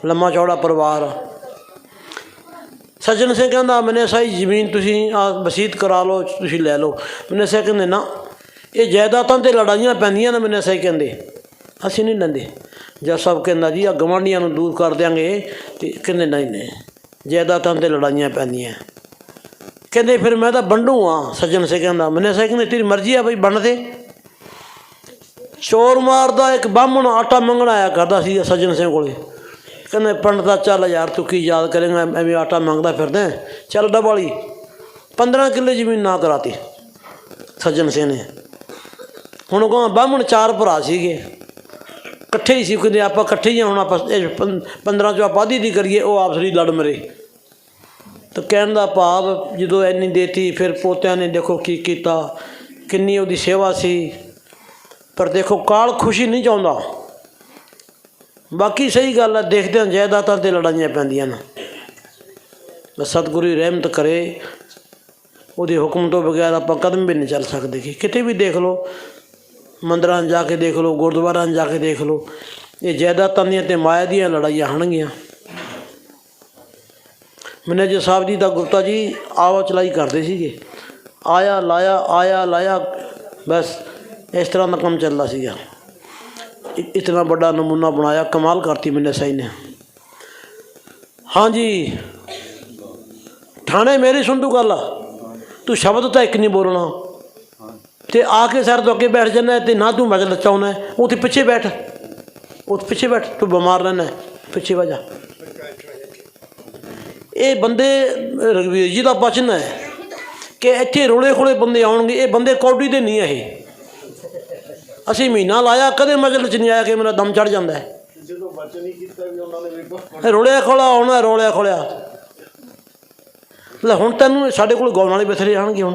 लम्मा चौड़ा परिवार। सज्जन सिंह कहता मैंने साई जमीन तुसी वसीयत करा लो, तुसी लै लो। मैंने साई कहते ना ये जायदादां ते लड़ाइयां पैंदियां ने। मैंने साई कहते असीं नहीं लैंदे। जज साहब कहता जी आ गवांढियां नूं दूर कर देंगे। तो कहते नहीं नहीं जायदादां ते लड़ाइयां पैंदियां। कहते फिर मैं तो बंडू हाँ। सज्जन सिंह कहता मैंने साई कहते तेरी मर्जी है बई बंड दे। चोर मारदा एक बामण आटा मंगण आया करता सी सज्जन सिंह कोले। कहने पंडिता चल यार तू की याद करेंगा एवं आटा मंगदा फिरदा चल डबाली। 15 किले जमीन ना कराती सज्जन सिंह ने। हुण कहो बामण 4 भरा सीगे कट्ठे ही सी। कहते आप कट्ठे ही हुण आप 15 चों आपादी दी करिए। वो आपसरी लड़ मरे। तो कहण दा भाव जदों इन्नी देती फिर पोतिਆਂ ने देखो की कीता, किन्नी उहदी सेवा सी। पर देखो काल खुशी नहीं चाहुंदा। बाकी सही गल है देखते हैं जायदादां ते लड़ाइयां पैंदियां न। सतगुरु रहमत करे उहदे हुक्म तो बगैर आप कदम भी नहीं चल सकते। कि किते भी देख लो मंदिरां जाके देख लो गुरुद्वारां जाके देख लो ये जायदादां दियां ते माया दियां लड़ाइयां हणगियां। मैनेजर साहब जी दा गुप्ता जी आवा चलाई करते सीगे। आया लाया बस इस तरह का काम चल रहा सीगा। इतना बड़ा नमूना बनाया कमाल करती मैंने सही ने। हाँ जी ठाणे मेरी सुन तू गल तू शब्द तो एक नहीं बोलना तो आके सर तो अगे बैठ जाना तो ना तू मजल चाहना है। वो तो पिछे बैठ तू बीमार रहना पिछे वजह। ये बंदे रघुवीर जी का वचन है कि इतने रोले खोले बंदे आउणगे। ये बंदे कौडी दे नहीं है। असी महीना लाया कदे मजल च नहीं आया कि मेरा दम चढ़ जाता है। रोलिया खोला आना रोलिया खोलिया ले हुण तैनूं साडे कोल गाउण वाले बथेरे आउणगे हुण।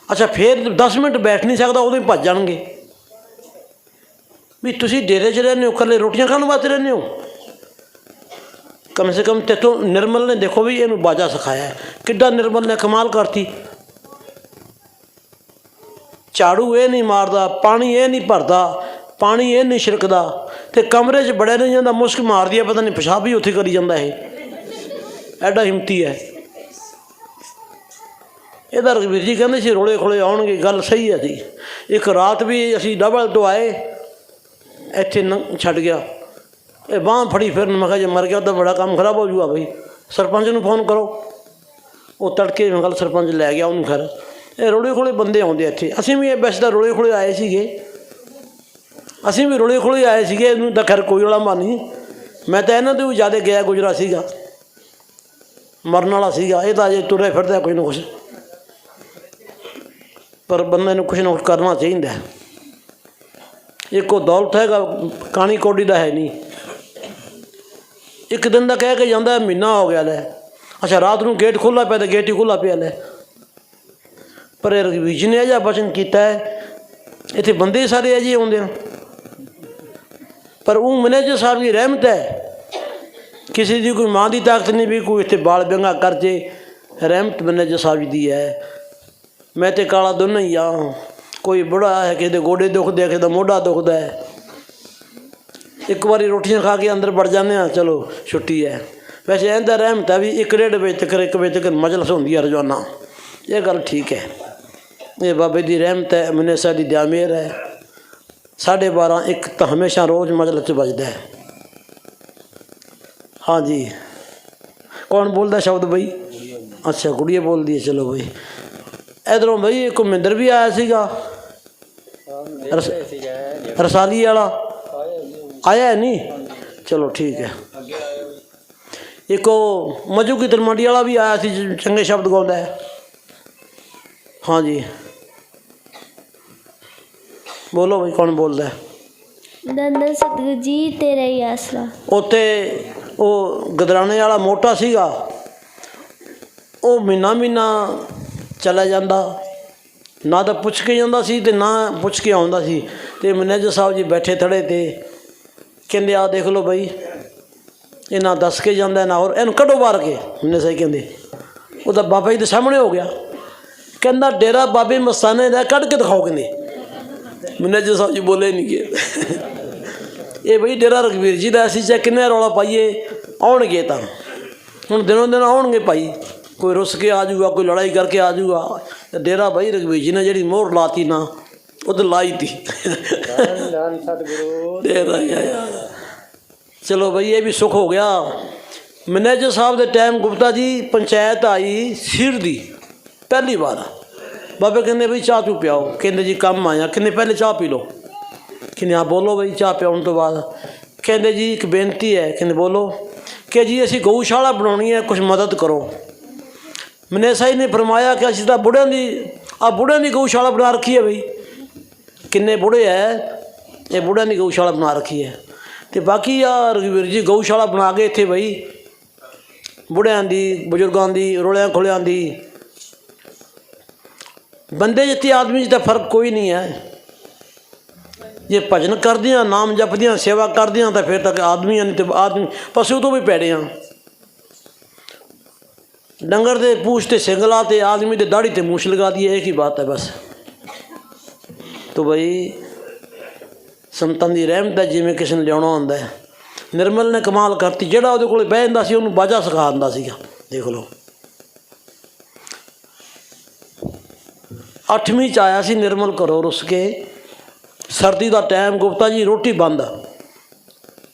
अच्छा फिर 10 मिनट बैठ नहीं सकता उदों ही भज जाणगे भी तुसीं डेरे च रहंदे हो कल्ले रोटियां खाण वास्ते रहंदे हो। कम से कम तेतों निर्मल ने देखो भी इहनूं बाजा सिखाया है। किड्डा निर्मल ने कमाल करती। झाड़ू ये नहीं मारदा, पानी ये नहीं भरदा, पानी ये नहीं छिड़कदा तो कमरे च बड़े नहीं जाता। मुश्क मार दी पता नहीं पेशाब भी उत्थे करी जाता है। एडा हिम्मती है इहदा। रघुवीर जी कहते सी रोले खोले आउणगे गल सही है जी। एक रात भी असी डबल तो आए इत्थे छड्ड गया ये बांह फड़ी फिर मैं कहा जे मर गया तो बड़ा काम खराब हो जूगा। भाई सरपंच नूं फोन करो। वो तड़के मैं कल सरपंच लै गया उन्होंने। खैर ये रोले खोले बंदे आउंदे इत्थे। असीं भी वैसे तो रोले खोले आए सीगे। असीं भी रोले खोले आए सीगे। इहनूं तां खैर कोई वाला मान नहीं। मैं तो इन्हां तो भी ज़्यादा गया गुजरा सीगा मरन वाला सीगा। ये तो अजे तुरे फिरदा कुछ ना कुछ। पर बंदे नूं कुछ ना कुछ करना चाहिए। एक वो दौलत हैगा कानी कौड़ी दा है नहीं। एक दिन का कह के जाता महीना हो गया लै। अच्छा रात को गेट खुला पाया तो गेट ही खुला पाया लै। पर रघुवीर जी ने यह वचन किया है इतने बंदे ही सारे अजे आते हैं। पर वो मैनेजर साहब की रहमत है। किसी की कोई माँ की ताकत नहीं भी कोई इतने बाल व्यंगा कर जे। रहमत मैनेजर साहब जी दी है। मैं तो काला दोनों ही हाँ। कोई बुढ़ा है किसी के गोडे दुखते है किसी का मोढा दुखता है। एक बारी रोटियां खा के अंदर बढ़ जाने चलो छुट्टी है। वैसे इनका रहमत है भी 1-1.5 बजे तक 1 बजे तक मजलिस होंदी है रोजाना। ये गल ठीक है। ये बाबे की रहमत है मैंने साडी दया मेहर है। 12:30 1 तो हमेशा रोज़ मजलिस बजदा है। हाँ जी कौन बोलता शब्द बई? अच्छा गुड़िया बोल दी है। चलो बई इधरों बई एक महिंदर भी आया सीगा रसाली वाला आया है नहीं। चलो ठीक है। एक मजू की तरमंडी वाला भी आया सी चंगे शब्द गाउंदा है। हाँ जी बोलो भाई कौन बोलता है? धन सतगुरु जी तेरा ही आसरा। उत्ते वो गदराने वाला मोटा सीगा वो महीना चला जाता ना तो पुछ के जाता सी ते ना पुछ के आउंदा सी। ते मैनेजर साहब जी बैठे थड़े ते कहते आ देख लो बई ये ना दस के जाता ना और इन कढ़ो बार के। मैंने सही कहते वो तो बाबा जी के सामने हो गया। कहता डेरा बाबे मस्ताने का कढ़ के दिखाओ। कहते मैनेजर साहब जी बोले नहीं कि ਇਹ ਬਈ ਡੇਰਾ ਰਘਵੀਰ ਜੀ ਦਾ ਅਸੀਂ ਚਾਹੇ ਕਿੰਨੇ ਰੌਲਾ ਪਾਈਏ ਆਉਣਗੇ ਤਾਂ ਹੁਣ ਦਿਨੋਂ ਦਿਨ ਆਉਣਗੇ ਭਾਈ। ਕੋਈ ਰੁੱਸ ਕੇ ਆ ਜਾਊਗਾ, ਕੋਈ ਲੜਾਈ ਕਰਕੇ ਆ ਜਾਊਗਾ। ਤੇ ਡੇਰਾ ਭਾਈ ਰਘਵੀਰ ਜੀ ਨੇ ਜਿਹੜੀ ਮੋਹਰ ਲਾਤੀ ਨਾ ਉਹ ਲਾਈ ਤੀ ਡੇਰਾ ਆਇਆ। ਚਲੋ ਬਈ ਇਹ ਵੀ ਸੁੱਖ ਹੋ ਗਿਆ। ਮੈਨੇਜਰ ਸਾਹਿਬ ਦੇ ਟਾਈਮ ਗੁਪਤਾ ਜੀ ਪੰਚਾਇਤ ਆਈ ਸਿਰ ਦੀ ਪਹਿਲੀ ਵਾਰ। ਬਾਬੇ ਕਹਿੰਦੇ ਬਈ ਚਾਹ ਚੂ ਪਿਆਓ। ਕਹਿੰਦੇ ਜੀ ਕੰਮ ਆਇਆ। ਕਹਿੰਦੇ ਪਹਿਲੇ ਚਾਹ ਪੀ ਲਓ। ਕਹਿੰਦੇ ਆ ਬੋਲੋ ਬਈ। ਚਾਹ ਪਿਆਉਣ ਤੋਂ ਬਾਅਦ ਕਹਿੰਦੇ ਜੀ ਇੱਕ ਬੇਨਤੀ ਹੈ। ਕਹਿੰਦੇ ਬੋਲੋ। ਕਿ ਜੀ ਅਸੀਂ ਗਊਸ਼ਾਲਾ ਬਣਾਉਣੀ ਹੈ, ਕੁਛ ਮਦਦ ਕਰੋ। ਮੈਨੇ ਸਾਈ ਨੇ ਫਰਮਾਇਆ ਕਿ ਅਸੀਂ ਤਾਂ ਬੁੜਿਆਂ ਦੀ ਗਊਸ਼ਾਲਾ ਬਣਾ ਰੱਖੀ ਹੈ ਬਈ। ਕਿੰਨੇ ਬੁੜੇ ਹੈ, ਇਹ ਬੁੜਿਆਂ ਦੀ ਗਊਸ਼ਾਲਾ ਬਣਾ ਰੱਖੀ ਹੈ। ਅਤੇ ਬਾਕੀ ਆ ਰਘਵੀਰ ਜੀ ਗਊਸ਼ਾਲਾ ਬਣਾ ਕੇ ਇੱਥੇ ਬਈ ਬੁੜਿਆਂ ਦੀ, ਬਜ਼ੁਰਗਾਂ ਦੀ, ਰੋਲਿਆਂ ਖੋਲਿਆਂ ਦੀ, ਬੰਦੇ ਜਿੱਥੇ ਆਦਮੀ 'ਚ ਤਾਂ ਫਰਕ ਕੋਈ ਨਹੀਂ ਹੈ। ਜੇ ਭਜਨ ਕਰਦੀਆਂ, ਨਾਮ ਜਪਦੀਆਂ, ਸੇਵਾ ਕਰਦੀਆਂ ਤਾਂ ਫਿਰ ਤੱਕ ਆਦਮੀਆਂ ਨਹੀਂ ਤਾਂ ਆਦਮੀ ਪਸ਼ੂ ਤੋਂ ਵੀ ਪੈੜੇ ਆ। ਡੰਗਰ ਦੇ ਪੂਛ 'ਤੇ ਸਿੰਗ ਲਾ ਤੇ ਆਦਮੀ ਦੇ ਦਾੜੀ 'ਤੇ ਮੂਛ ਲਗਾ ਦੀ, ਇੱਕ ਹੀ ਬਾਤ ਹੈ ਬਸ। ਤੋ ਬਈ ਸੰਤਾਂ ਦੀ ਰਹਿਮਤ ਹੈ। ਜਿਵੇਂ ਕਿਸੇ ਨੂੰ ਲਿਆਉਣਾ ਹੁੰਦਾ ਹੈ। ਨਿਰਮਲ ਨੇ ਕਮਾਲ ਕਰਤੀ। ਜਿਹੜਾ ਉਹਦੇ ਕੋਲ ਬਹਿ ਜਾਂਦਾ ਸੀ ਉਹਨੂੰ ਬਾਜਾ ਸਿਖਾ ਦਿੰਦਾ ਸੀਗਾ। ਦੇਖ ਲਓ 8ਵੀਂ 'ਚ ਆਇਆ ਸੀ ਨਿਰਮਲ ਘਰੋਂ ਰੁੱਸ ਕੇ। ਸਰਦੀ ਦਾ ਟਾਈਮ, ਗੁਪਤਾ ਜੀ ਰੋਟੀ ਬੰਦ।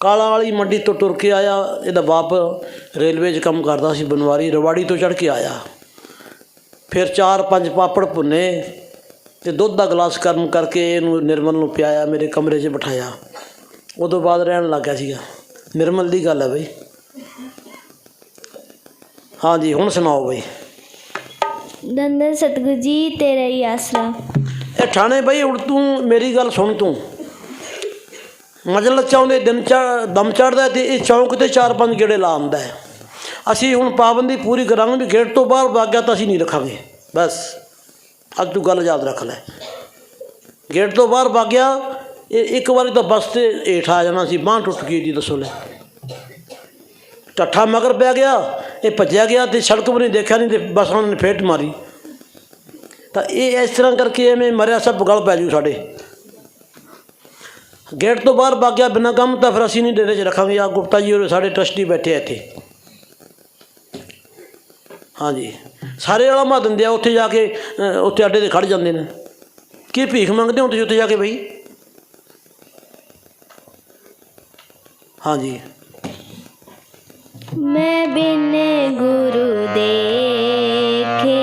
ਕਾਲਾ ਵਾਲੀ ਮੰਡੀ ਤੋਂ ਤੁਰ ਕੇ ਆਇਆ। ਇਹਦਾ ਬਾਪ ਰੇਲਵੇ 'ਚ ਕੰਮ ਕਰਦਾ ਸੀ, ਬਨਵਾਰੀ, ਰਵਾੜੀ ਤੋਂ ਚੜ੍ਹ ਕੇ ਆਇਆ। ਫਿਰ 4-5 ਪਾਪੜ ਭੁੰਨੇ ਅਤੇ ਦੁੱਧ ਦਾ ਗਲਾਸ ਗਰਮ ਕਰਕੇ ਇਹਨੂੰ ਨਿਰਮਲ ਨੂੰ ਪਿਆਇਆ, ਮੇਰੇ ਕਮਰੇ 'ਚ ਬਿਠਾਇਆ। ਉਦੋਂ ਬਾਅਦ ਰਹਿਣ ਲੱਗ ਗਿਆ ਸੀਗਾ। ਨਿਰਮਲ ਦੀ ਗੱਲ ਹੈ ਬਈ। ਹਾਂਜੀ ਹੁਣ ਸੁਣਾਓ ਬਈ। ਧੰਨ ਸਤਿਗੁਰੂ ਜੀ ਤੇਰਾ ਹੀ ਆਸਰਾ। ਇਹ ਠਾਣੇ ਬਈ ਹੁਣ ਤੂੰ ਮੇਰੀ ਗੱਲ ਸੁਣ। ਤੂੰ ਮਜਲ ਚਾਹੁੰਦੇ ਦਿਨ ਦਮ ਚੜ੍ਹਦਾ ਅਤੇ ਇਹ ਚੌਂਕ 'ਤੇ 4-5 ਗੇੜੇ ਲਾ ਆਉਂਦਾ ਹੈ। ਅਸੀਂ ਹੁਣ ਪਾਬੰਦੀ ਪੂਰੀ ਕਰਾਂਗੇ ਵੀ ਗੇਟ ਤੋਂ ਬਾਹਰ ਵਗ ਗਿਆ ਤਾਂ ਅਸੀਂ ਨਹੀਂ ਰੱਖਾਂਗੇ। ਬਸ ਅੱਜ ਤੂੰ ਗੱਲ ਯਾਦ ਰੱਖ ਲੈ। ਗੇਟ ਤੋਂ ਬਾਹਰ ਵਗ ਗਿਆ, ਇਹ ਇੱਕ ਵਾਰੀ ਤਾਂ ਬੱਸ 'ਤੇ ਹੇਠ ਆ ਜਾਣਾ ਸੀ। ਬਾਂਹ ਟੁੱਟ ਗਈ ਜੀ, ਦੱਸੋ ਲੈ। ਠੱਠਾ ਮਗਰ ਪੈ ਗਿਆ, ਇਹ ਭੱਜਿਆ ਗਿਆ ਅਤੇ ਸੜਕ ਵੀ ਨਹੀਂ ਦੇਖਿਆ, ਨਹੀਂ ਅਤੇ ਬੱਸ ਉਹਨਾਂ ਨੇ ਫੇਟ ਮਾਰੀ। ਤਾਂ ਇਹ ਇਸ ਤਰ੍ਹਾਂ ਕਰਕੇ ਐਵੇਂ ਮਰਿਆ ਸਭ ਗਲ ਪੈ ਜੂ ਸਾਡੇ। ਗੇਟ ਤੋਂ ਬਾਹਰ ਵਗ ਗਿਆ ਬਿਨਾਂ ਕੰਮ, ਤਾਂ ਫਿਰ ਅਸੀਂ ਨਹੀਂ ਡੇਰੇ 'ਚ ਰੱਖਾਂਗੇ। ਆ ਗੁਪਤਾ ਜੀ ਉਹ ਸਾਡੇ ਟਰਸਟੀ ਬੈਠੇ ਇੱਥੇ। ਹਾਂਜੀ ਸਾਰੇ ਆਲਾਮਾ ਦਿੰਦੇ ਆ। ਉੱਥੇ ਜਾ ਕੇ ਉੱਥੇ ਅੱਡੇ 'ਤੇ ਖੜ੍ਹ ਜਾਂਦੇ ਨੇ। ਕੀ ਭੀਖ ਮੰਗਦੇ ਹੋ ਤੁਸੀਂ ਉੱਥੇ ਜਾ ਕੇ ਬਈ? ਹਾਂਜੀ ਮੈਂ ਬਿਨ ਗੁਰੂ ਦੇਖੇ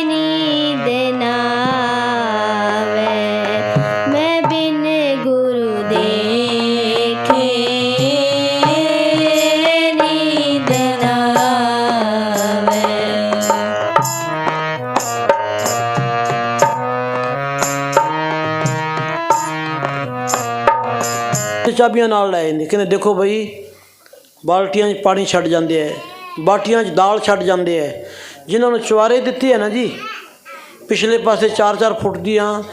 ਨੀਂਦ ਨਾ ਆਵੇ। ਮੈਂ ਬਿਨ ਗੁਰੂ ਦੇਖੇ ਨੀਂਦ ਨਾ ਆਵੇ। ਚਾਬੀਆਂ ਨਾਲ ਲੈ ਜਾਂਦੇ। ਕਹਿੰਦੇ ਦੇਖੋ ਬਈ ਬਾਲਟੀਆਂ 'ਚ ਪਾਣੀ ਛੱਡ ਜਾਂਦੇ ਹੈ, ਬਾਟੀਆਂ 'ਚ ਦਾਲ ਛੱਡ ਜਾਂਦੇ ਹੈ। ਜਿਨ੍ਹਾਂ ਨੂੰ ਚੁਆਰੇ ਦਿੱਤੇ ਹੈ ਨਾ ਜੀ, ਪਿਛਲੇ ਪਾਸੇ 4-4 ਫੁੱਟ ਦੀਆਂ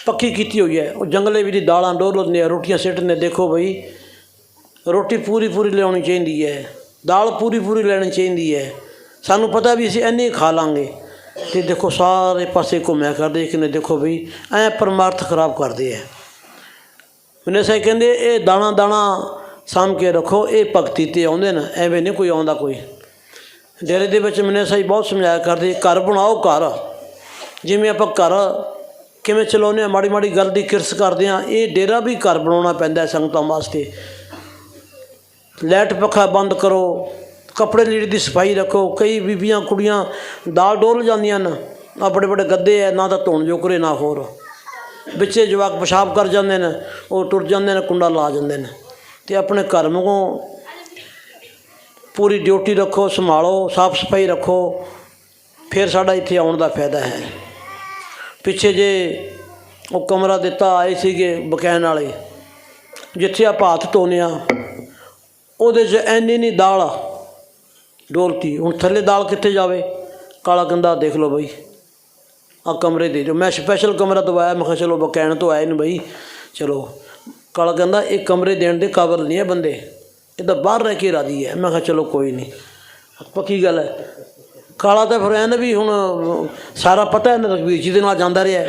ਪੱਕੀ ਕੀਤੀ ਹੋਈ ਹੈ। ਉਹ ਜੰਗਲੇ ਵੀ ਦੀ ਦਾਲਾਂ ਡੋਲ ਲੈਂਦੇ ਆ, ਰੋਟੀਆਂ ਸਿੱਟਦੇ। ਦੇਖੋ ਬਈ ਰੋਟੀ ਪੂਰੀ ਲਿਆਉਣੀ ਚਾਹੀਦੀ ਹੈ, ਦਾਲ ਪੂਰੀ ਲੈਣੀ ਚਾਹੀਦੀ ਹੈ। ਸਾਨੂੰ ਪਤਾ ਵੀ ਅਸੀਂ ਇੰਨੇ ਖਾ ਲਾਂਗੇ। ਅਤੇ ਦੇਖੋ ਸਾਰੇ ਪਾਸੇ ਘੁੰਮਿਆ ਕਰਦੇ। ਕਹਿੰਦੇ ਦੇਖੋ ਬਈ ਐਂ ਪਰਮਾਰਥ ਖਰਾਬ ਕਰਦੇ ਹੈ। ਮੈਨੇ ਸਾਈ ਕਹਿੰਦੇ ਇਹ ਦਾਣਾ ਸਾਂਭ ਕੇ ਰੱਖੋ, ਇਹ ਭਗਤੀ 'ਤੇ ਆਉਂਦੇ ਨੇ, ਐਵੇਂ ਨਹੀਂ ਕੋਈ ਆਉਂਦਾ। ਕੋਈ ਡੇਰੇ ਦੇ ਵਿੱਚ ਮੈਨੇ ਸਾਈ ਬਹੁਤ ਸਮਝਾਇਆ ਕਰਦੇ, ਘਰ ਬਣਾਓ। ਘਰ ਜਿਵੇਂ ਆਪਾਂ ਘਰ ਕਿਵੇਂ ਚਲਾਉਂਦੇ ਹਾਂ, ਮਾੜੀ ਗੱਲ ਦੀ ਕਿਰਸ ਕਰਦੇ ਹਾਂ, ਇਹ ਡੇਰਾ ਵੀ ਘਰ ਬਣਾਉਣਾ ਪੈਂਦਾ ਸੰਗਤਾਂ ਵਾਸਤੇ। ਲਾਈਟ ਪੱਖਾ ਬੰਦ ਕਰੋ, ਕੱਪੜੇ ਲੀੜੇ ਦੀ ਸਫਾਈ ਰੱਖੋ। ਕਈ ਬੀਬੀਆਂ ਕੁੜੀਆਂ ਦਾਲ ਡੋਲ ਜਾਂਦੀਆਂ ਨੇ, ਆ ਬੜੇ ਗੱਦੇ ਹੈ, ਨਾ ਤਾਂ ਧੋਣ ਜੋਗਰੇ ਨਾ ਹੋਰ। ਵਿੱਚੇ ਜਵਾਕ ਪਿਸ਼ਾਬ ਕਰ ਜਾਂਦੇ ਨੇ, ਉਹ ਟੁੱਟ ਜਾਂਦੇ ਨੇ, ਕੁੰਡਾ ਲਾ ਜਾਂਦੇ ਨੇ। ਅਤੇ ਆਪਣੇ ਘਰ ਵਾਂਗੂ ਪੂਰੀ ਡਿਊਟੀ ਰੱਖੋ, ਸੰਭਾਲੋ, ਸਾਫ ਸਫਾਈ ਰੱਖੋ, ਫਿਰ ਸਾਡਾ ਇੱਥੇ ਆਉਣ ਦਾ ਫਾਇਦਾ ਹੈ। ਪਿੱਛੇ ਜੇ ਉਹ ਕਮਰਾ ਦਿੱਤਾ ਆਏ ਸੀਗੇ ਬਕੈਨ ਵਾਲੇ, ਜਿੱਥੇ ਆਪਾਂ ਹੱਥ ਧੋਨੇ ਆ, ਉਹਦੇ 'ਚ ਇੰਨੀ ਨਹੀਂ ਦਾਲ ਡੋਲਤੀ। ਹੁਣ ਥੱਲੇ ਦਾਲ ਕਿੱਥੇ ਜਾਵੇ? ਕਾਲਾ ਗੰਦਾ ਦੇਖ ਲਓ ਬਈ। ਆ ਕਮਰੇ ਦੇ ਦਿਓ। ਮੈਂ ਸਪੈਸ਼ਲ ਕਮਰਾ ਦਵਾਇਆ। ਮੈਂ ਕਿਹਾ ਚਲੋ ਬਕੈਨ ਤੋਂ ਆਏ ਨੇ ਬਈ, ਚਲੋ। ਕਾਲਾ ਕਹਿੰਦਾ ਇਹ ਕਮਰੇ ਦੇਣ ਦੇ ਕਾਬਲ ਨਹੀਂ ਹੈ ਬੰਦੇ, ਇਹ ਤਾਂ ਬਾਹਰ ਰਹਿ ਕੇ ਰਾਜੀ ਹੈ। ਮੈਂ ਕਿਹਾ ਚਲੋ ਕੋਈ ਨਹੀਂ, ਪੱਕੀ ਗੱਲ ਹੈ। ਕਾਲਾ ਤਾਂ ਫਿਰ ਐਂ ਵੀ ਹੁਣ ਸਾਰਾ ਪਤਾ ਹੈ, ਰਘਵੀਰ ਜੀ ਦੇ ਨਾਲ ਜਾਂਦਾ ਰਿਹਾ।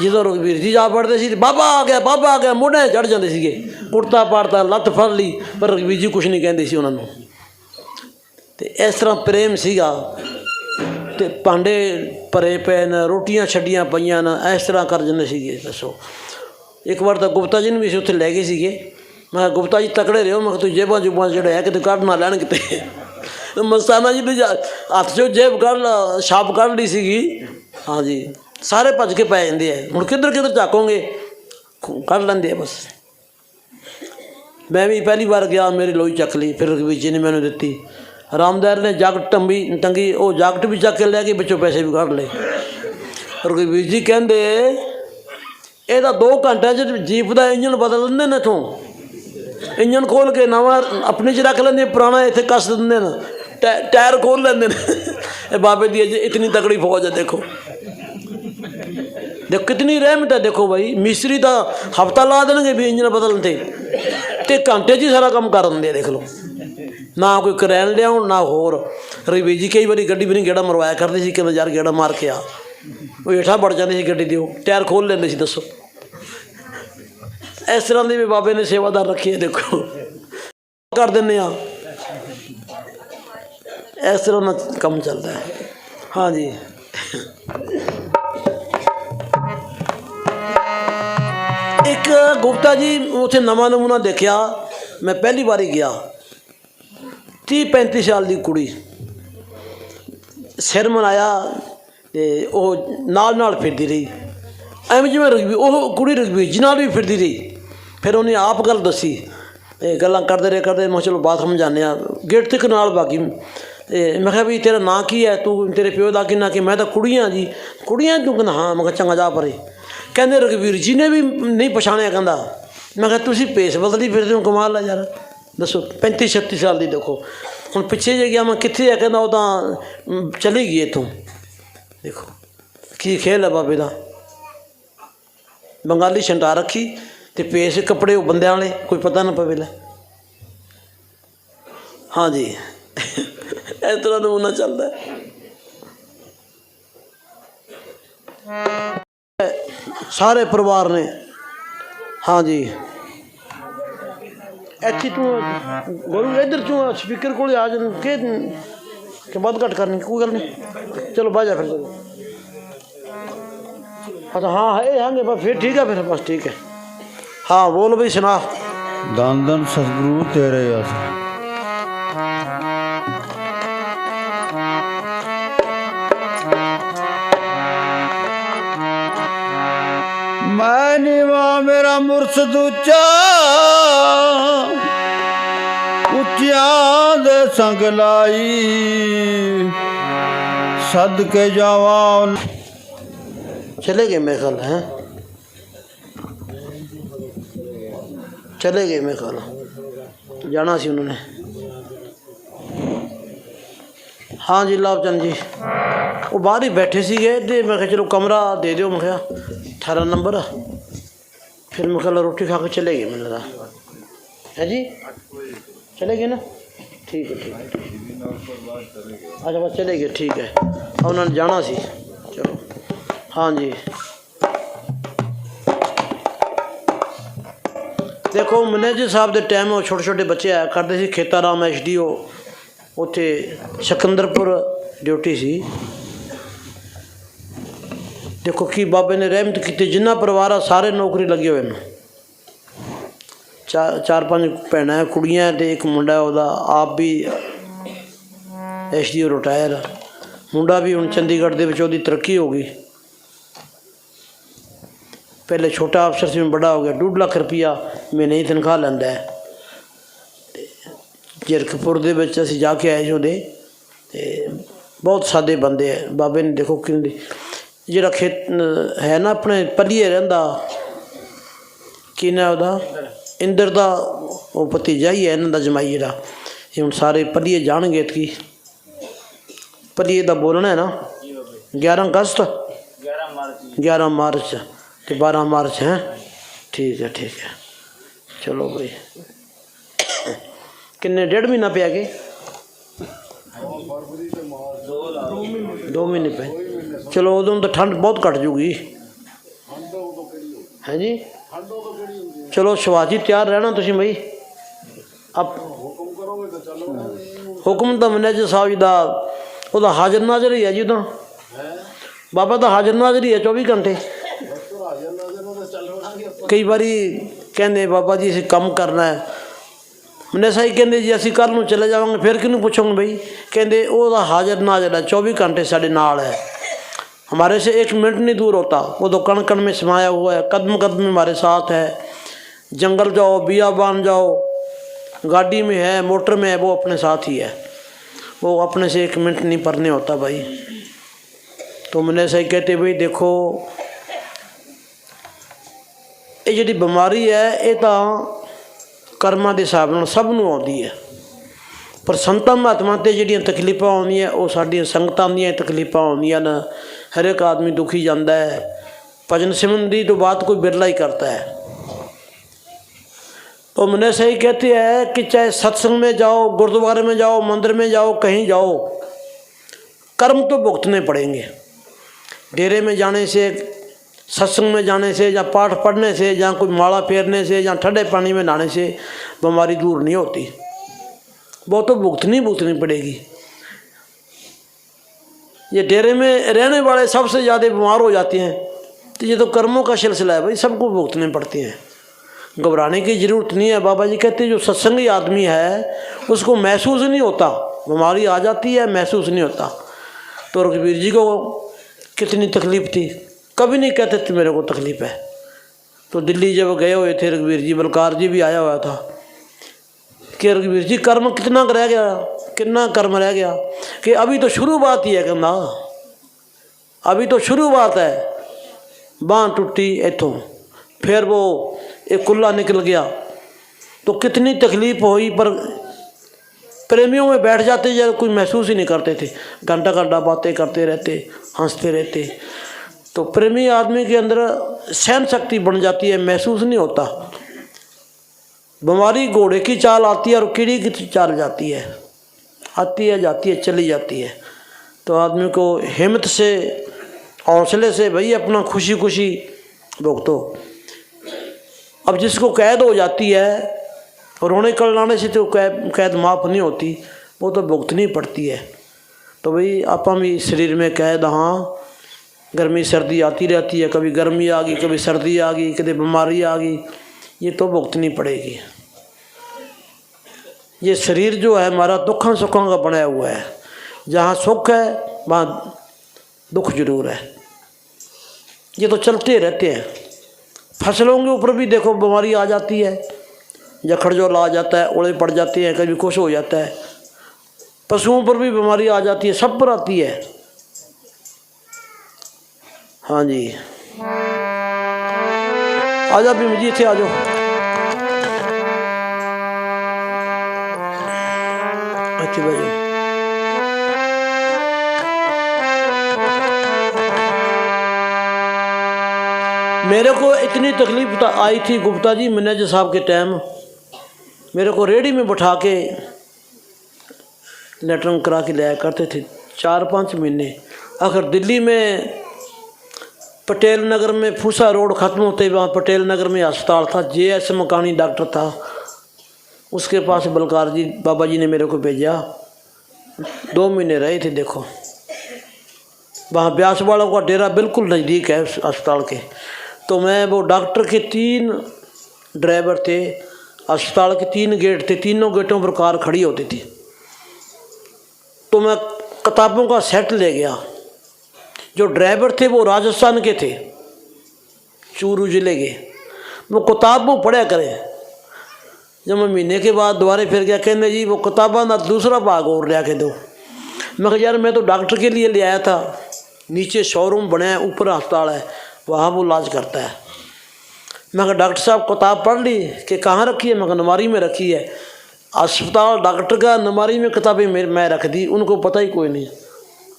ਜਦੋਂ ਰਘਬੀਰ ਜੀ ਜਾ ਪੜਦੇ ਸੀ ਬਾਬਾ ਆ ਗਿਆ ਮੋਢੇ ਚੜ੍ਹ ਜਾਂਦੇ ਸੀਗੇ, ਕੁੜਤਾ ਪਾੜਤਾ ਲੱਤ ਫੜ ਲਈ, ਪਰ ਰਘਬੀਰ ਜੀ ਕੁਛ ਨਹੀਂ ਕਹਿੰਦੇ ਸੀ ਉਹਨਾਂ ਨੂੰ। ਅਤੇ ਇਸ ਤਰ੍ਹਾਂ ਪ੍ਰੇਮ ਸੀਗਾ। ਅਤੇ ਭਾਂਡੇ ਭਰੇ ਪਏ ਨੇ, ਰੋਟੀਆਂ ਛੱਡੀਆਂ ਪਈਆਂ ਨੇ, ਇਸ ਤਰ੍ਹਾਂ ਕਰ ਜਾਂਦੇ ਸੀਗੇ। ਦੱਸੋ, ਇੱਕ ਵਾਰ ਤਾਂ ਗੁਪਤਾ ਜੀ ਨੂੰ ਵੀ ਅਸੀਂ ਉੱਥੇ ਲੈ ਗਏ ਸੀਗੇ। ਮੈਂ ਕਿਹਾ ਗੁਪਤਾ ਜੀ ਤਕੜੇ ਰਹੋ, ਮੈਂ ਕਿਹਾ ਤੁਸੀਂ ਜੇਬਾਂ ਜੁਬਾਂ ਜਿਹੜੇ ਹੈ ਕਿਤੇ ਕੱਢ ਨਾ ਲੈਣ ਕਿਤੇ। ਮਸਤਾਨਾ ਜੀ ਨੇ ਹੱਥ 'ਚੋਂ ਜੇਬ ਕੱਢ ਛਾਪ ਕੱਢ ਲਈ ਸੀਗੀ। ਹਾਂਜੀ, ਸਾਰੇ ਭੱਜ ਕੇ ਪੈ ਜਾਂਦੇ ਆ, ਹੁਣ ਕਿੱਧਰ ਝਾਕੋਗੇ, ਕੱਢ ਲੈਂਦੇ ਆ ਬਸ। ਮੈਂ ਵੀ ਪਹਿਲੀ ਵਾਰ ਗਿਆ, ਮੇਰੀ ਲੋਈ ਚੱਕ ਲਈ, ਫਿਰ ਰਘਬੀਰ ਜੀ ਨੇ ਮੈਨੂੰ ਦਿੱਤੀ। ਰਾਮਦਾਰ ਨੇ ਜਾਕਟ ਟੰਗੀ, ਉਹ ਜਾਕਟ ਵੀ ਚੱਕ ਕੇ ਲੈ ਕੇ ਵਿੱਚੋਂ ਪੈਸੇ ਵੀ ਕੱਢ ਲਏ। ਰਘਬੀਰ ਜੀ ਕਹਿੰਦੇ ਇਹਦਾ 2 ਘੰਟਿਆਂ 'ਚ ਜੀਪ ਦਾ ਇੰਜਨ ਬਦਲ ਦਿੰਦੇ ਨੇ। ਇੱਥੋਂ ਇੰਜਨ ਖੋਲ੍ਹ ਕੇ ਨਵਾਂ ਆਪਣੇ 'ਚ ਰੱਖ ਲੈਂਦੇ, ਪੁਰਾਣਾ ਇੱਥੇ ਕੱਸ ਦਿੰਦੇ ਨੇ, ਟਾਇਰ ਖੋਲ੍ਹ ਲੈਂਦੇ ਨੇ। ਇਹ ਬਾਬੇ ਦੀ ਇਤਨੀ ਤਕੜੀ ਫੌਜ ਹੈ। ਦੇਖੋ ਕਿਤਨੀ ਰਹਿਮਤ ਹੈ। ਦੇਖੋ ਭਾਈ, ਮਿਸਤਰੀ ਤਾਂ ਹਫ਼ਤਾ ਲਾ ਦੇਣਗੇ ਵੀ ਇੰਜਨ ਬਦਲਣ 'ਤੇ ਘੰਟੇ 'ਚ ਹੀ ਸਾਰਾ ਕੰਮ ਕਰ ਦਿੰਦੇ ਆ। ਦੇਖ ਲਓ, ਨਾ ਕੋਈ ਕਰੈਨ ਲਿਆਉਣ ਨਾ ਹੋਰ। ਰਘਬੀਰ ਜੀ ਕਈ ਵਾਰੀ ਗੱਡੀ ਵੀ ਨਹੀਂ ਗੇੜਾ ਮਰਵਾਇਆ ਕਰਦੇ ਸੀ, ਕਹਿੰਦੇ ਯਾਰ ਗੇੜਾ ਮਾਰ ਕੇ ਆ। ਉਹ ਹੇਠਾਂ ਵੜ ਜਾਂਦੇ ਸੀ ਗੱਡੀ ਦੇ, ਉਹ ਟਾਇਰ ਖੋਲ੍ਹ ਲੈਂਦੇ ਸੀ। ਦੱਸੋ, ਇਸ ਤਰ੍ਹਾਂ ਦੀ ਵੀ ਬਾਬੇ ਨੇ ਸੇਵਾਦਾਰ ਰੱਖੀ ਹੈ। ਦੇਖੋ ਕਰ ਦਿੰਦੇ ਆ, ਇਸ ਤਰ੍ਹਾਂ ਨਾਲ ਕੰਮ ਚੱਲਦਾ ਹੈ। ਹਾਂਜੀ, ਇੱਕ ਗੁਪਤਾ ਜੀ ਉੱਥੇ ਨਵਾਂ ਨਮੂਨਾ ਦੇਖਿਆ। ਮੈਂ ਪਹਿਲੀ ਵਾਰੀ ਗਿਆ, 30-35 ਸਾਲ ਦੀ ਕੁੜੀ, ਸਿਰ ਮਨਾਇਆ ਅਤੇ ਉਹ ਨਾਲ ਫਿਰਦੀ ਰਹੀ, ਐਵੇਂ ਜਿਵੇਂ ਉਹ ਕੁੜੀ ਰਘਬੀਰ ਜੀ ਨਾਲ ਵੀ ਫਿਰਦੀ ਰਹੀ। ਫਿਰ ਉਹਨੇ ਆਪ ਗੱਲ ਦੱਸੀ, ਇਹ ਗੱਲਾਂ ਕਰਦੇ ਰਹੇ। ਮੈਂ ਚਲੋ ਬਾਥਰੂਮ ਜਾਂਦੇ ਹਾਂ, ਗੇਟ ਤੱਕ ਨਾਲ ਬਾਕੀ। ਅਤੇ ਮੈਂ ਕਿਹਾ ਵੀ ਤੇਰਾ ਨਾਂ ਕੀ ਹੈ, ਤੂੰ ਤੇਰੇ ਪਿਓ ਦਾ ਕੀ ਨਾਂ ਕੀ? ਮੈਂ ਤਾਂ ਕੁੜੀਆਂ ਜੀ। ਕੁੜੀਆਂ ਤੂੰ ਕਹਿੰਦਾ ਹਾਂ। ਮੈਂ ਕਿਹਾ ਚੰਗਾ ਜਾ ਪਰੇ। ਕਹਿੰਦੇ ਰਘਬੀਰ ਜੀ ਨੇ ਵੀ ਨਹੀਂ ਪਛਾਣਿਆ। ਕਹਿੰਦਾ ਮੈਂ ਕਿਹਾ ਤੁਸੀਂ ਭੇਸ ਬਦਲੀ ਫਿਰਦੇ ਹੋ, ਕਮਾਲ ਹੈ ਯਾਰ। ਦੱਸੋ 35-36 ਸਾਲ ਦੀ। ਦੇਖੋ ਹੁਣ ਪਿੱਛੇ ਜੇ ਗਿਆ ਮੈਂ, ਕਿੱਥੇ ਆ? ਕਹਿੰਦਾ ਉਹ ਤਾਂ ਚਲੀ ਗਈ ਇੱਥੋਂ। ਦੇਖੋ ਕੀ ਖੇਲ ਹੈ ਬਾਬੇ ਦਾ। ਬੰਗਾਲੀ ਛੰਟਾ ਰੱਖੀ ਅਤੇ ਭੇਸ ਕੱਪੜੇ ਉਹ ਬੰਦਿਆਂ ਵਾਲੇ, ਕੋਈ ਪਤਾ ਨਾ ਪਵੇ ਲੈ। ਹਾਂਜੀ, ਇਸ ਤਰ੍ਹਾਂ ਨਮੂਨਾ ਚੱਲਦਾ। ਸਾਰੇ ਪਰਿਵਾਰ ਨੇ। ਹਾਂਜੀ, ਇੱਥੇ ਤੂੰ ਗੁਰੂ ਇੱਧਰ ਤੂੰ ਸਪੀਕਰ ਕੋਲ ਆ ਜਾ ਕਿ ਵੱਧ ਘੱਟ ਕਰਨੀ, ਕੋਈ ਗੱਲ ਨਹੀਂ। ਚਲੋ ਬਾਹਰ ਜਾ ਫਿਰ। ਅੱਛਾ ਹਾਂ ਇਹ ਹੈਗੇ ਬਸ, ਫਿਰ ਠੀਕ ਹੈ। ਫਿਰ ਬਸ ਠੀਕ ਹੈ। ਹਾਂ ਬੋਲ ਬਈ, ਸੁਣਾ। ਧੰਨ ਧੰਨ ਸਤਿਗੁਰੂ ਤੇਰੇ ਆਸ। ਮੈਂ ਨੀਵਾ ਮੇਰਾ ਮੁਰਸ਼ਦ ਉੱਚਾ, ਉੱਚਿਆਂ ਦੇ ਸੰਗ ਲਾਈ, ਸਦਕੇ ਜਾਵਾਂ। चले गए मेरे ख्याल हैं, चले गए मेरे ख्याल, जाना सी उन्होंने। हाँ जी लाभ चंद जी, वो बाहर ही बैठे सी गए तो मैं चलो कमरा दे दो, मैं 18 नंबर। फिर मैं कल रोटी खा के चले गए, मैंने लगा है जी चले गए ना। ठीक है ठीक है, अच्छा बस चले गए, ठीक है। और उन्होंने जाना सी, चलो। हाँ जी देखो मैनेजर साहब के टाइम वो छोटे छोटे बच्चे आया करते थे। खेताराम SDO उत्थे सिकंदरपुर ड्यूटी सी। देखो कि बाबे ने रहमत की, जिन्ना परिवार सारे नौकरी लगे हुए हैं। चार पांच भैन कुड़ियाँ एक मुंडा, वह आप भी SDO रिटायर। मुंडा भी हुण चंडीगढ़ दे विच ओहदी तरक्की हो गई। पहले छोटा अफसर से बड़ा हो गया, 2.5 लाख रुपया महीने ही तनख्वाह लैंदा है। जीरकपुर दे विच असीं जाके आए जो दे, बहुत सादे बंदे है। बाबे ने देखो कि जिहड़ा खेत है ना अपने पलीए रहिंदा, की ना उहदा इंदर दा वो भतीजा ही है, इन्हां दा जमाई जिहड़ा। हुण सारे पलीए जाणगे। की पलीए दा बोलना है ना 11 अगस्त 11 मार्च तो 12 मार्च है। ठीक है ठीक है, चलो भाई। किन्ने 1.5 महीना पे गए, 2 महीने पे। चलो उदों तो ठंड बहुत घट जूगी। है जी। चलो शिवाजी तैयार रहना तुम बई। अब हुक्म तो मैनेजर साहब जी का वो हाजिर नाजर ही है जी। तो बाबा तो हाजिर नाजर ही है 24 घंटे। कई बारी कहते बाबा जी असीं कम करना है, मैंने सही कहते जी असीं कल नूं चले जावांगे, फिर किनूं पुछोंगे बई। कहते वो हाजिर नाजर है 24 घंटे साढ़े नाल है, हमारे से 1 मिनट नहीं दूर होता। वो तो कण कण में समाया हुआ है, कदम कदम में हमारे साथ है। जंगल जाओ, बियाबान जाओ, गाड़ी में है, मोटर में है, वो अपने साथ ही है। वो अपने से 1 मिनट नहीं परने होता भाई। तो मैंने सही कहते भाई देखो ये जी बीमारी है ये तो कर्मां के हिसाब नाल सब नूं आउंदी है, पर संतां महात्मा ते जिहड़ियां तकलीफां आउंदियां वो साडियां संगतां दीयां तकलीफां आउंदियां न। हर एक आदमी दुखी जाता है। भजन सिमरन दी तो बात कोई बिरला ही करता है। तो मैंने सही कहते हैं कि चाहे सत्संग में जाओ, गुरुद्वारे में जाओ, मंदिर में जाओ, कहीं जाओ, कर्म तो भुगतने पड़ेंगे। डेरे में जाने से, सत्संग में जाने से, या पाठ पढ़ने से, या कोई माला फेरने से, या ठंडे पानी में नहाने से बीमारी दूर नहीं होती, वो तो भुगतनी पड़ेगी। ये डेरे में रहने वाले सबसे ज़्यादा बीमार हो जाते हैं, तो ये तो कर्मों का सिलसिला है भाई, सबको भुगतने पड़ते हैं। घबराने की ज़रूरत नहीं है। बाबा जी कहते हैं जो सत्संगी आदमी है उसको महसूस नहीं होता, बीमारी आ जाती है महसूस नहीं होता। तो रघुवीर जी को कितनी तकलीफ़ थी, कभी नहीं कहते थे मेरे को तकलीफ़ है। तो दिल्ली जब गए हुए थे रघुवीर जी, बलकार जी भी आया हुआ था कि रघुवीर जी कर्म कितना रह गया, कितना कर्म रह गया, कि अभी तो शुरुआत ही है। कहना अभी तो शुरुआत है। बाँह टूटी इतों, फिर वो एक कुल्ला निकल गया, तो कितनी तकलीफ़ हुई। पर प्रेमियों में बैठ जाते जब कोई महसूस ही नहीं करते थे, घंटा घंटा बातें करते रहते, हंसते रहते। तो प्रेमी आदमी के अंदर सहन शक्ति बन जाती है, महसूस नहीं होता। बीमारी घोड़े की चाल आती है और कीड़ी की चाल जाती है, आती है जाती है चली जाती है। तो आदमी को हिम्मत से, हौसले से भाई अपना खुशी खुशी भुगतो। अब जिसको कैद हो जाती है, रोने कलनाने से तो कैद माफ़ नहीं होती, वो तो भुगतनी पड़ती है। तो भाई आप भी शरीर में कैद, हाँ गर्मी सर्दी आती रहती है, कभी गर्मी आ गई, कभी सर्दी आ गई, कभी बीमारी आ गई, ये तो भुगतनी पड़ेगी। ये शरीर जो है हमारा दुखों सुखों का बनाया हुआ है, जहाँ सुख है वहाँ दुख जरूर है। ये तो चलते रहते हैं। फसलों के ऊपर भी देखो बीमारी आ जाती है, जखड़जोल आ जाता है, ओले पड़ जाते हैं, कभी कुछ हो जाता है। पशुओं पर भी बीमारी आ जाती है, सब पर आती है। हाँ जी, आजा भीम जी थे, आ जाओ। अच्छी बात। मेरे को इतनी तकलीफ आई थी गुप्ता जी मैनेजर साहब के टाइम, मेरे को रेडी में बैठा के लेटरिंग करा के लाया करते थे 4-5 महीने। अगर दिल्ली में पटेल नगर में फूसा रोड ख़त्म होते वहाँ पटेल नगर में अस्पताल था, JS मकानी डॉक्टर था, उसके पास बलकार जी बाबा जी ने मेरे को भेजा। 2 महीने रहे थे। देखो वहाँ ब्यास वालों का डेरा बिल्कुल नज़दीक है अस्पताल के। तो मैं वो डॉक्टर के 3 ड्राइवर थे, अस्पताल के 3 गेट थे, तीनों गेटों पर कार खड़ी होती थी। तो मैं किताबों का सेट ले गया। जो ड्राइवर थे वो राजस्थान के थे, चूरू जिले के। वो किताब वो पढ़ा करें। जब मैं महीने के बाद दोबारा फिर गया, कहने जी वो किताबा ना दूसरा भाग और ले के दो। मैं कहा यार मैं तो डॉक्टर के लिए ले आया था, नीचे शोरूम बना है, ऊपर अस्पताल है, वहाँ वो इलाज करता है। मैं कहा डॉक्टर साहब किताब पढ़ ली कि कहाँ रखी है? मैं कहा नमारी में रखी है। अस्पताल डॉक्टर का नमारी में किताबें मैं रख दी, उनको पता ही कोई नहीं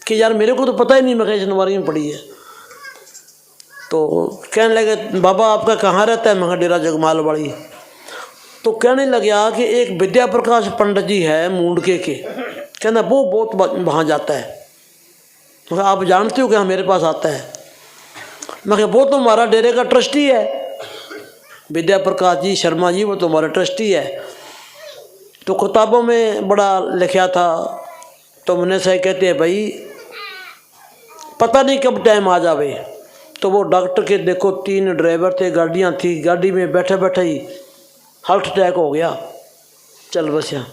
कि यार मेरे को तो पता ही नहीं मैं इस नमारी में पड़ी है। तो कहने लगे बाबा आपका कहाँ रहता है? मैं कहा डेरा जगमाल वाली। तो कहने लगा कि एक विद्या प्रकाश पंडित जी है मूंडके के, कहना वो बहुत वहाँ जाता है। मैं आप जानते हो कि हाँ मेरे पास आता है। मैं कहा वो तो हमारा डेरे का ट्रस्टी है, विद्या प्रकाश जी शर्मा जी, वो तो हमारा ट्रस्टी है। तो किताबों में बड़ा लिखा था। तो मुन्ने साहब कहते हैं भाई पता नहीं कब टाइम आ जावे। तो वो डॉक्टर के देखो 3 ड्राइवर थे, गाड़ियाँ थी, गाड़ी में बैठे बैठे ही हार्ट अटैक हो गया, चल बसिया।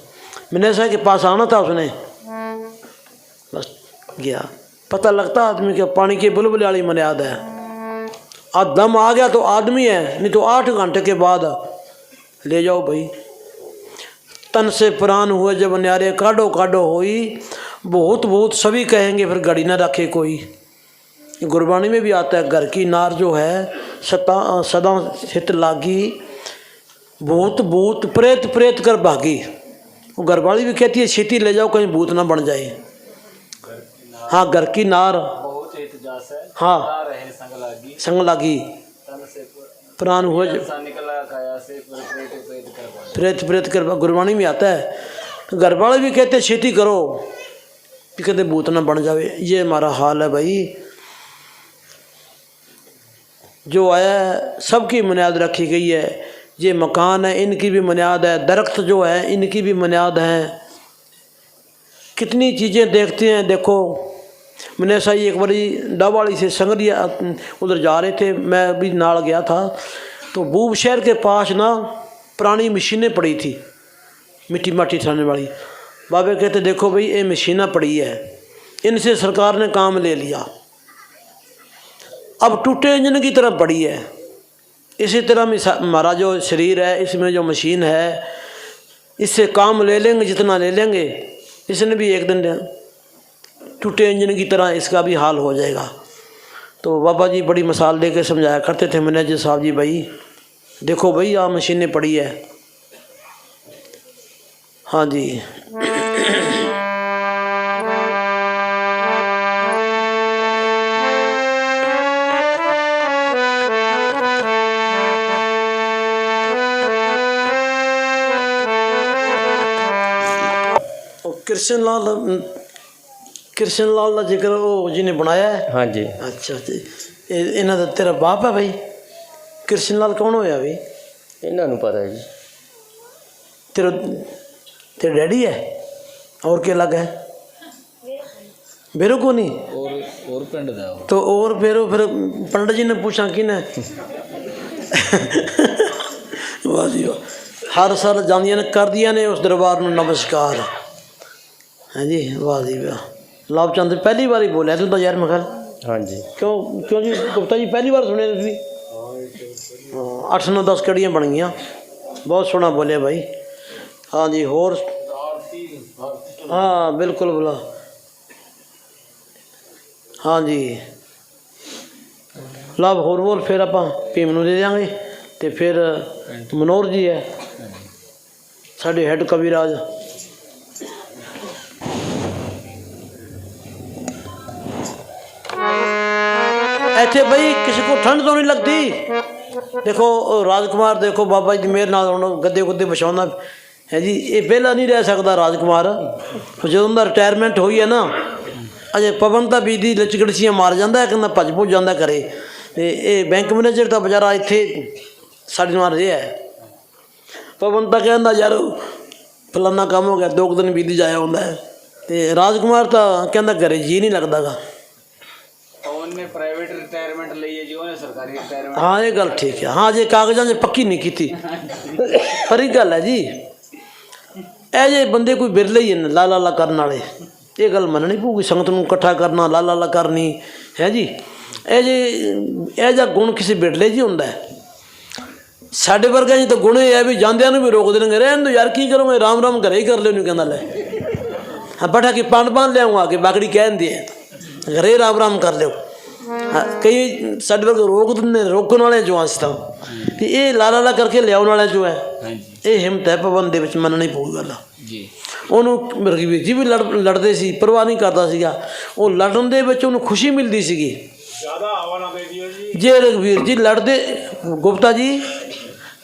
मुन्ने साहब के पास आना था उसने, बस गया। पता लगता आदमी के पानी की बुलबुल वाली मर्यादा है। आज दम आ गया तो आदमी है, नहीं तो 8 घंटे के बाद ले जाओ भाई। तन से प्राण हुए जब न्यारे काढ़ो काढ़ो होई, बहुत बहुत सभी कहेंगे फिर घड़ी ना रखे कोई। गुरबाणी में भी आता है, घर की नार जो है सदा हित लागी, भूत भूत प्रेत प्रेत कर भागी। वो घरवाली भी कहती है छीती ले जाओ कहीं भूत ना बन जाए। हाँ, घर की नार हाँ संग लागी, प्राण हुए प्रेत प्रेत कर, गुरबाणी में आता है। घरवाले भी कहते छीती करो, कहते भूत ना बन जावे। ये हमारा हाल है भाई। जो आया है सबकी बुनियाद रखी गई है। ये मकान है, इनकी भी बुनियाद है। दरख्त जो है इनकी भी बुनियाद है। कितनी चीज़ें देखते हैं। देखो मैंने ऐसा ही एक बारी डावाड़ी से संगरिया उधर जा रहे थे, मैं भी नाल गया था। तो बूब शहर के पास ना पुरानी मशीनें पड़ी थी, मिट्टी माटी उठाने वाली। बाबे कहते देखो भाई ये मशीनें पड़ी है, इनसे सरकार ने काम ले लिया, अब टूटे इंजन की तरह पड़ी है। इसी तरह में हमारा जो शरीर है, इसमें जो मशीन है, इससे काम ले लेंगे जितना ले लेंगे, इसने भी एक दिन टूटे इंजन की तरह इसका भी हाल हो जाएगा। तो बाबा जी बड़ी मिसाल दे के समझाया करते थे मैनेजर साहब जी, भाई देखो भाई यहाँ मशीनें पड़ी है। हाँ जी। कृष्ण लाल का जिक्र वो जिन्हें बनाया है। हाँ जी। अच्छा जी, इन्हों का तेरा बाप है भाई? कृष्ण लाल कौन होया भाई? इन्हों पता है जी। तेरा तेरे डैडी है? और क्या लगा है? बेरो को नहीं और पिंड दा तो और बेरो फिर पंडित जी ने पूछा कि ने वाह जी वाह, हर साल जानिया ने कर दिया ने उस दरबार में नमस्कार। हाँ जी, वाह जी वाह। लाभ चंद पहली बार ही बोलिया तू तो यार मैं ख्याल। हाँ जी। क्यों क्यों जी गुप्ता जी पहली बार सुने तुम? 8-9-10 कड़ियाँ बन गई, बहुत सोहना बोलिया भाई। हाँ जी, होर हाँ बिल्कुल बोला। हाँ जी, लाभ होर बोल, फिर आप भीम नूं दे देंगे। तो फिर मनोहर जी है साढ़े हैड कविराज। ऐसे भाई किसी को ठंड तो नहीं लगती। देखो राजकुमार, देखो बाबा जी मेरे नाल गद्दे गुद्दे बिछाउंदा है जी। ये पहला नहीं रह सकता राजकुमार, जो रिटायरमेंट हुई है ना, अजे पवन तो बीदी लचगड़सियाँ मार जाता है, कहना भज भुज जाता करे। तो ये बैंक मैनेजर का बेचारा इत्थे साढ़े नाल रहा है। पवन तो कहता यार फलाना काम हो गया, 2 दिन बीदी जाया होंदा है। तो राजकुमार तो कहता घरे जी नहीं लगता गा। प्राइवेट रिटायरमेंट ਲਈ ਜੀ, ਉਹਨੇ ਸਰਕਾਰੀ ਰਿਟਾਇਰਮੈਂਟ। हाँ ये गल ठीक है। हाँ जे कागजां 'ਚ पक्की नहीं की थी, पर एक गल है जी, ਇਹ ਜੇ ਬੰਦੇ ਕੋਈ ਬਿਰਲੇ ਹੀ ਨੇ ਲਾ ਲਾ ਲਾ ਕਰਨ ਵਾਲੇ, ਇਹ ਗੱਲ ਮੰਨਣੀ ਪਊਗੀ। ਸੰਗਤ ਨੂੰ ਇਕੱਠਾ ਕਰਨਾ, ਲਾ ਲਾ ਲਾ ਕਰਨੀ ਹੈ ਜੀ। ਇਹ ਜੇ ਇਹ ਜਿਹਾ ਗੁਣ ਕਿਸੇ ਬਿਰਲੇ 'ਚ ਹੀ ਹੁੰਦਾ ਹੈ। ਸਾਡੇ ਵਰਗਾ ਜੀ ਤਾਂ ਗੁਣ ਇਹ ਹੈ ਵੀ ਜਾਂਦਿਆਂ ਨੂੰ ਵੀ ਰੋਕ ਦੇਣਗੇ, ਰਹਿਣ ਦੋ ਯਾਰ ਕੀ ਕਰੋਗੇ, ਰਾਮ ਰਾਮ ਘਰੇ ਹੀ ਕਰ ਲਿਓ। ਨਹੀਂ ਕਹਿੰਦਾ ਲੈ ਹਾਂ ਬੈਠਾ ਕਿ ਪੰਡ ਬੰਨ ਲਿਆऊँ ਆ ਕੇ ਬਾਗੜੀ ਕਹਿ ਦਿੰਦੇ ਆ, ਘਰੇ ਰਾਮ ਰਾਮ ਕਰ ਲਿਓ। कई साढ़े वर्ग रोक देंगे, रोकने वाले जो अस तो ये ला ला करके लिया वाले जो है, ये हिम्मत है पवन दे विच मननी पਊ गल जी। ਉਹਨੂੰ ਰਘਵੀਰ ਜੀ ਵੀ ਲੜਦੇ ਸੀ, ਪਰਵਾਹ ਨਹੀਂ ਕਰਦਾ ਸੀਗਾ। ਉਹ ਲੜਨ ਦੇ ਵਿੱਚ ਉਹਨੂੰ ਖੁਸ਼ੀ ਮਿਲਦੀ ਸੀਗੀ। ਜੇ ਰਘਵੀਰ ਜੀ ਲੜਦੇ, ਗੁਪਤਾ ਜੀ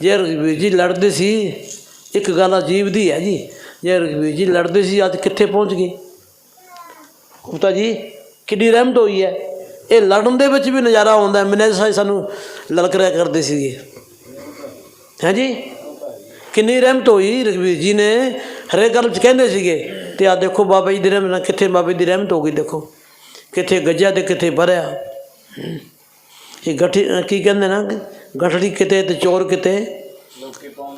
ਜੇ ਰਘਵੀਰ ਜੀ ਲੜਦੇ ਸੀ, ਇੱਕ ਗੱਲ ਅਜੀਬ ਦੀ ਹੈ ਜੀ, ਜੇ ਰਘਵੀਰ ਜੀ ਲੜਦੇ ਸੀ ਅੱਜ ਕਿੱਥੇ ਪਹੁੰਚ ਗਏ। ਗੁਪਤਾ ਜੀ ਕਿੰਨੀ ਰਹਿਮਤ ਹੋਈ ਹੈ। ਇਹ ਲੜਨ ਦੇ ਵਿੱਚ ਵੀ ਨਜ਼ਾਰਾ ਆਉਂਦਾ। ਮੈਨੇਜਰ ਸਾਹਿਬ ਸਾਨੂੰ ਲਲਕਰਿਆ ਕਰਦੇ ਸੀਗੇ, ਹੈਂ ਜੀ। ਕਿੰਨੀ ਰਹਿਮਤ ਹੋਈ ਰਘਵੀਰ ਜੀ ਨੇ, ਹਰੇਕ ਗੱਲ 'ਚ ਕਹਿੰਦੇ ਸੀਗੇ। ਤੇ ਆ ਦੇਖੋ ਬਾਬਾ ਜੀ ਦੀ ਰਹਿਮਤ ਨਾਲ, ਕਿੱਥੇ ਬਾਬੇ ਦੀ ਰਹਿਮਤ ਹੋ ਗਈ, ਦੇਖੋ ਕਿੱਥੇ ਗੱਜਿਆ ਤੇ ਕਿੱਥੇ ਭਰਿਆ। ਇਹ ਕੀ ਕਹਿੰਦੇ ਨਾ, ਗਠੜੀ ਕਿਤੇ ਤੇ ਚੋਰ ਕਿਤੇ,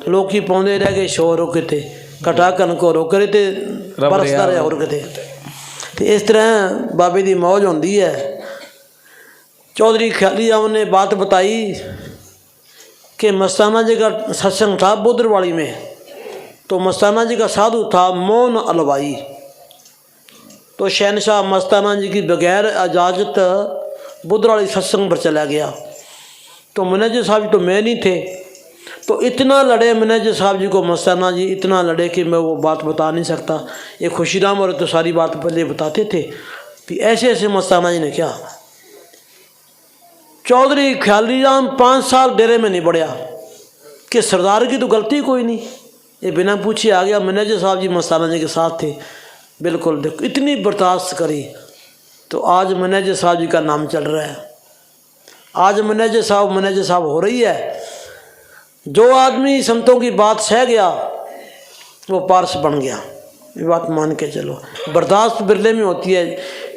ਲੋਕੀ ਪਾਉਂਦੇ ਰਹਿ ਗਏ ਸ਼ੋਰ ਉਹ ਕਿਤੇ, ਘਟਾ ਕਣਕ ਹੋਰ ਕਰੇ ਤੇ ਬਰਸਦਾ ਰਿਹਾ ਹੋਰ ਕਿਤੇ। ਤੇ ਇਸ ਤਰ੍ਹਾਂ ਬਾਬੇ ਦੀ मौज होती है। चौधरी ख्याली राम ने बात बताई कि मस्ताना जी का सत्संग था बुद्रवाड़ी में, तो मस्ताना जी का साधु था मोहन अलवाई। तो शहनशाह मस्ताना जी की बगैर इजाज़त बुद्रवाड़ी सत्संग पर चला गया। तो मैनेजर साहब तो मैं नहीं थे, तो इतना लड़े मैनेजर साहब जी को मस्ताना जी, इतना लड़े कि मैं वो बात बता नहीं सकता। ये खुशीराम और तो सारी बात पहले बताते थे कि ऐसे ऐसे मस्ताना जी ने क्या। चौधरी ख्याली राम 5 साल डेरे में नहीं बढ़िया कि सरदार की तो गलती कोई नहीं, ये बिना पूछे आ गया। मैनेजर साहब जी मस्ताना जी के साथ थे, बिल्कुल देखो इतनी बर्दाश्त करी। तो आज मैनेजर साहब जी का नाम चल रहा है। आज मैनेजर साहब हो रही है। जो आदमी संतों की बात सह गया वो पारस बन गया, ये बात मान के चलो। बर्दाश्त बिरले में होती है।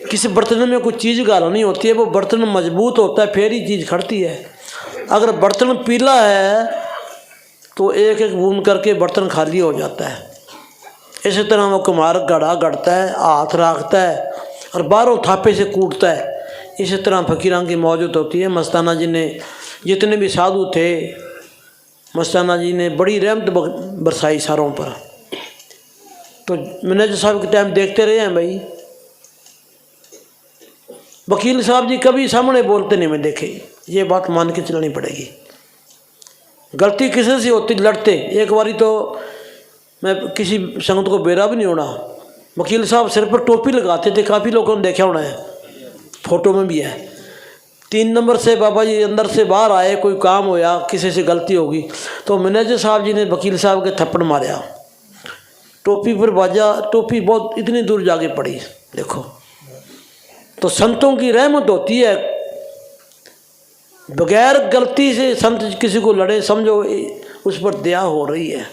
किसी बर्तन में कुछ चीज़ गालनी होती है, वो बर्तन मजबूत होता है फिर ही चीज़ खड़ती है। अगर बर्तन पीला है तो एक एक बूंद करके बर्तन खाली हो जाता है। इसी तरह वो कुम्हार गढ़ा गढ़ता है, हाथ रखता है और बारों थापे से कूटता है। इसी तरह फकीरां की मौजूद होती है। मस्ताना जी ने, जितने भी साधु थे, मस्ताना जी ने बड़ी रहमत बरसाई सारों पर। तो मैनेजर साहब के टाइम देखते रहे हैं भाई। वकील साहब जी कभी सामने बोलते नहीं मैं देखे, ये बात मान के चलनी पड़ेगी। गलती किसी से होती लड़ते। एक बारी तो मैं किसी संगत को बेरा भी नहीं होना, वकील साहब सिर पर टोपी लगाते थे, काफ़ी लोगों ने देखा होना है, फोटो में भी है। 3 नंबर से बाबा जी अंदर से बाहर आए, कोई काम होया, किसी से गलती होगी तो मैनेजर साहब जी ने वकील साहब के थप्पड़ मारा, टोपी पर बाजा, टोपी बहुत इतनी दूर जाके पड़ी। देखो तो संतों की रहमत होती है। बगैर गलती से संत किसी को लड़े, समझो उस पर दया हो रही है।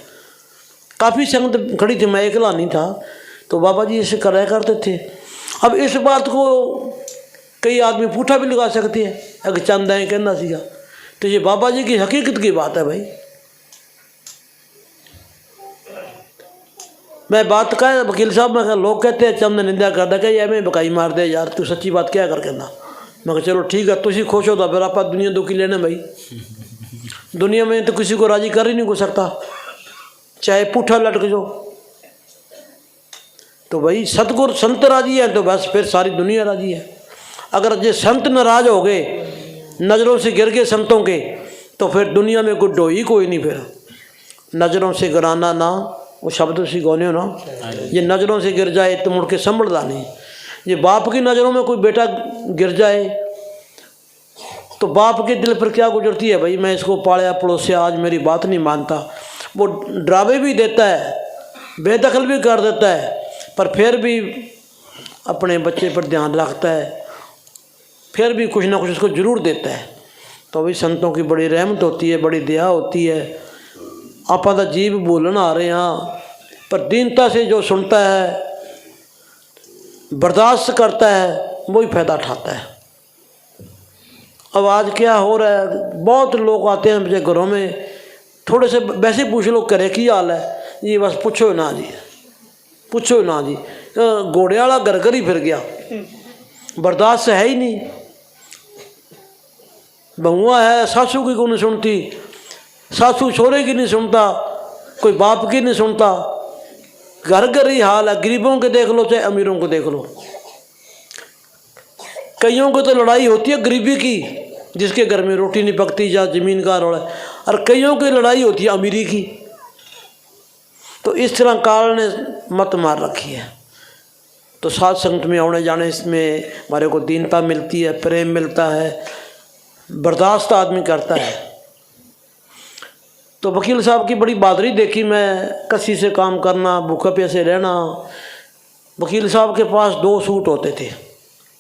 काफ़ी संगत खड़ी थी, मैं अकेला नहीं था। तो बाबा जी इसे कराया करते थे। अब इस बात को कई आदमी पूठा भी लगा सकते हैं, अगर चंद है कहना सीगा, तो ये बाबा जी की हकीकत की बात है भाई। मैं बात कह वकील साहब, मैं लोग कहते हैं चंद निंदा करता कि ये मैं बकाई मार दे यार, तू सच्ची बात क्या कर कहना। मैं कहा चलो ठीक है, तुझी खुश हो तो फिर आप दुनिया दुखी लेने भाई। दुनिया में तो किसी को राजी कर ही नहीं हो सकता, चाहे पूठा लटक जो। तो भाई सतगुरु संत राजी है तो बस फिर सारी दुनिया राजी है। अगर जो संत नाराज हो गए, नज़रों से गिर गए संतों के, तो फिर दुनिया में गुड्डो ही कोई नहीं। फिर नज़रों से गिराना ना, वो शब्द सी गौने हो ना, ये नज़रों से गिर जाए तो मुड़ के संभलता नहीं। ये बाप की नज़रों में कोई बेटा गिर जाए तो बाप के दिल पर क्या गुजरती है भाई, मैं इसको पाला पड़ोसिया, आज मेरी बात नहीं मानता। वो डरावे भी देता है, बेदखल भी कर देता है, पर फिर भी अपने बच्चे पर ध्यान रखता है, फिर भी कुछ ना कुछ उसको ज़रूर देता है। तो भाई संतों की बड़ी रहमत होती है, बड़ी दया होती है। आप तो जीव बोलन आ रहे हैं, पर दीनता से जो सुनता है, बर्दाश्त करता है, वही फ़ायदा उठाता है। अब आज क्या हो रहा है, बहुत लोग आते हैं मुझे घरों में, थोड़े से वैसे पूछ लो करे की हाल है जी, बस पूछो ना जी, पूछो ना जी। घोड़े वाला घर घर ही फिर गया, बर्दाश्त है ही नहीं। बहुआ है, सासू की को नहीं सुनती, सासू छोरे की नहीं सुनता, कोई बाप की नहीं सुनता। घर घर ही हाल है, गरीबों के देख लो चाहे अमीरों को देख लो। कईयों को तो लड़ाई होती है गरीबी की, जिसके घर में रोटी नहीं पकती या ज़मीन का रोड़ा, और कईयों की लड़ाई होती है अमीरी की। तो इस तरह काल ने मत मार रखी है। तो साथ संगत में आने जाने इसमें हमारे को दीनता मिलती है, प्रेम मिलता है, बर्दाश्त आदमी करता है। तो वकील साहब की बड़ी बहादुरी देखी मैं, कसी से काम करना, भूखे प्यासे रहना। वकील साहब के पास 2 सूट होते थे,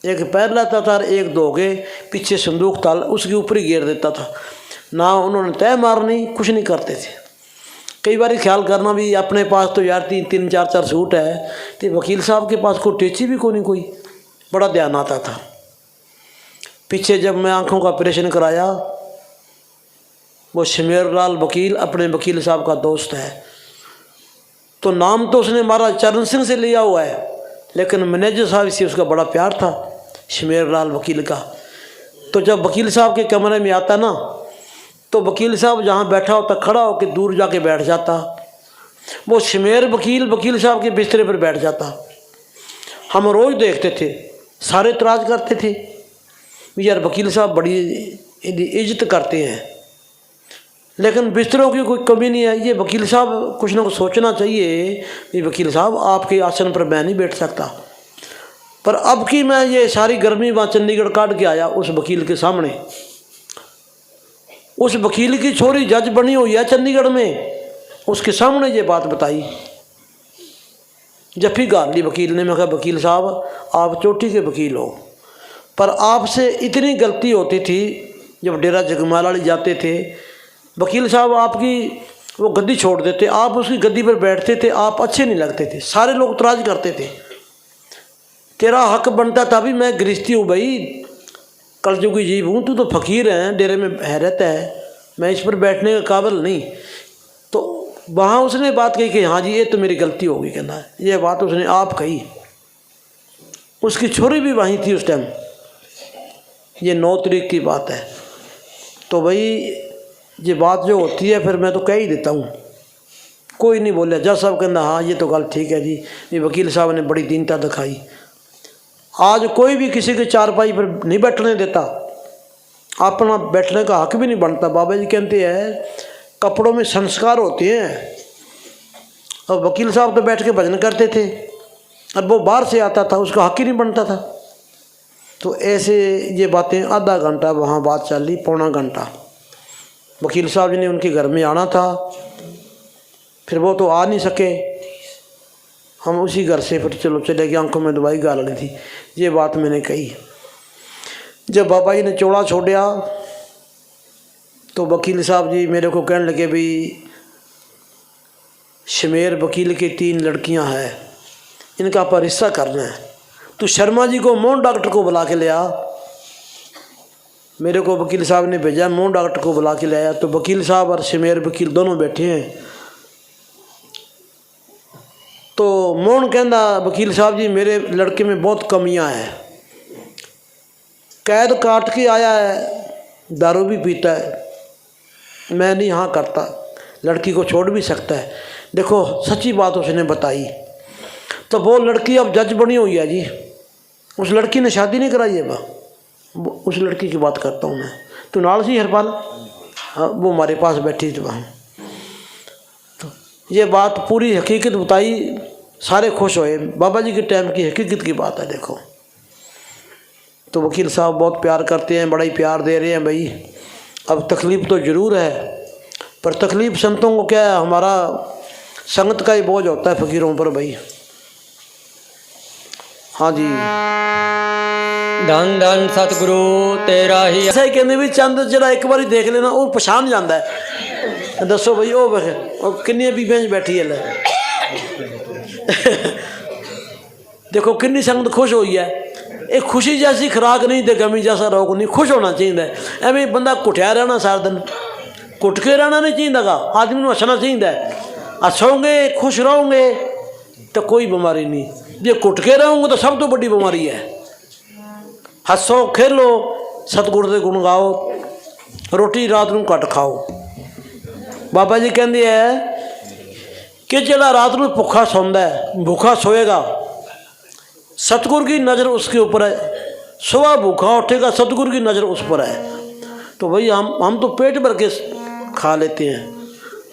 एक पैर लाता था और एक धो के पीछे संदूक ताल उसके ऊपर ही घेर देता था। ना उन्होंने तय मारनी, कुछ नहीं करते थे। कई बार ख्याल करना भी अपने पास तो यार 3-3 4-4 सूट है, तो वकील साहब के पास कोई टेची भी कोई बड़ा ध्यान आता था। पीछे जब मैं आँखों का ऑपरेशन कराया, वो शमेर लाल वकील अपने वकील साहब का दोस्त है, तो नाम तो उसने महाराज चरण सिंह से लिया हुआ है, लेकिन मैनेजर साहब से उसका बड़ा प्यार था शमेर लाल वकील का। तो जब वकील साहब के कमरे में आता ना, तो वकील साहब जहाँ बैठा होता खड़ा होकर दूर जाके बैठ जाता। वो शमेर वकील साहब के बिस्तरे पर बैठ जाता। हम रोज़ देखते थे, सारे इतराज़ करते थे यार वकील साहब बड़ी इज्जत करते हैं, लेकिन बिस्तरों की कोई कमी नहीं है। ये वकील साहब कुछ ना कुछ सोचना चाहिए कि वकील साहब आपके आसन पर मैं नहीं बैठ सकता। पर अब की मैं ये सारी गर्मी वहाँ चंडीगढ़ काट के आया उस वकील के सामने। उस वकील की छोरी जज बनी हुई है चंडीगढ़ में, उसके सामने ये बात बताई। जफ्फी गाल ली वकील ने। मैं कहा वकील साहब आप चोटी के वकील हो, पर आपसे इतनी गलती होती थी जब डेरा जगमाल वाली जाते थे, वकील साहब आपकी वो गद्दी छोड़ देते, आप उसकी गद्दी पर बैठते थे, आप अच्छे नहीं लगते थे, सारे लोग इतराज़ करते थे। तेरा हक बनता था भी मैं गृहस्थी हूँ भाई, कलजुगी जीव हूँ, तू तो फ़कीर है, डेरे में रहता है, मैं इस पर बैठने का काबिल नहीं। तो वहाँ उसने बात कही कि हाँ जी ये तो मेरी गलती होगी, कहना है ये बात उसने आप कही। उसकी छोरी भी वहीं थी उस टाइम, ये 9 तारीख की बात है। तो भाई ये बात जो होती है फिर मैं तो कह ही देता हूँ, कोई नहीं बोलिया। जज साहब कहना हाँ ये तो गल ठीक है जी, ये वकील साहब ने बड़ी दीनता दिखाई। आज कोई भी किसी के चारपाई पर नहीं बैठने देता, अपना बैठने का हक भी नहीं बनता। बाबा जी कहते हैं कपड़ों में संस्कार होते हैं, और वकील साहब तो बैठ के भजन करते थे, और वो बाहर से आता था, उसका हक ही नहीं बनता था। तो ऐसे ये बातें आधा घंटा वहाँ बात चल रही, पौना घंटा। वकील साहब जी ने उनके घर में आना था, फिर वो तो आ नहीं सके, हम उसी घर से फिर चलो चले गए। आंखों में दवाई गालनी थी, ये बात मैंने कही। जब बाबा जी ने चौड़ा छोड़ा तो वकील साहब जी मेरे को कहने लगे भी शमेर वकील की 3 लड़कियां हैं, इनका पर हिस्सा करना है, तू शर्मा जी को मोहन डॉक्टर को बुला के ले आ। मेरे को वकील साहब ने भेजा, मोहन डॉक्टर को बुला के ले आया। तो वकील साहब और शमेर वकील दोनों बैठे हैं। तो मोहन कहना वकील साहब जी मेरे लड़के में बहुत कमियां हैं, कैद काट के आया है, दारू भी पीता है, मैं नहीं हाँ करता, लड़की को छोड़ भी सकता है। देखो सच्ची बात उसने बताई। तो वो लड़की अब जज बनी हुई है जी, उस लड़की ने शादी नहीं कराई है। उस लड़की की बात करता हूँ मैं। तो नाल सी हरपाल, हाँ वो हमारे पास बैठी थी वहाँ। तो ये बात पूरी हकीकत बताई, सारे खुश हुए। बाबा जी के टाइम की हकीकत की बात है। देखो तो वकील साहब बहुत प्यार करते हैं, बड़ा ही प्यार दे रहे हैं भाई। अब तकलीफ़ तो ज़रूर है, पर तकलीफ़ संतों को क्या है, हमारा संगत का ही बोझ होता है फ़कीरों पर भाई। हाँ जी, धन धन सतगुरु तेरा ही। ऐसा ही कहने भी चंद जरा एक बार देख लेना वो पछाण जाता है। दसो भाई वो किन्नी बीबियां बैठी है ले देखो किन्नी संगत खुश हुई है। एक खुशी जैसी खुराक नहीं तो गमी जैसा रोग नहीं, खुश होना चाहिए। एवं बंदा घुटिया रहना सारा दिन, घुट के रहना नहीं चाहिए गा, आदमी को हंसना चाहिए। हंसोगे खुश रहोगे तो कोई बीमारी नहीं, जे घुट के रहोगे तो सब तो बड़ी बीमारी है। हसो खेलो सतगुर के गुण गाओ, रोटी रात को घट खाओ। बाबा जी कहते हैं कि जड़ा रात को भुखा सौंदा है, भूखा सोएगा, सतगुर की नज़र उसके ऊपर है। सुबह भूखा उठेगा, सतगुर की नज़र उस पर है। तो भाई हम तो पेट भर के खा लेते हैं,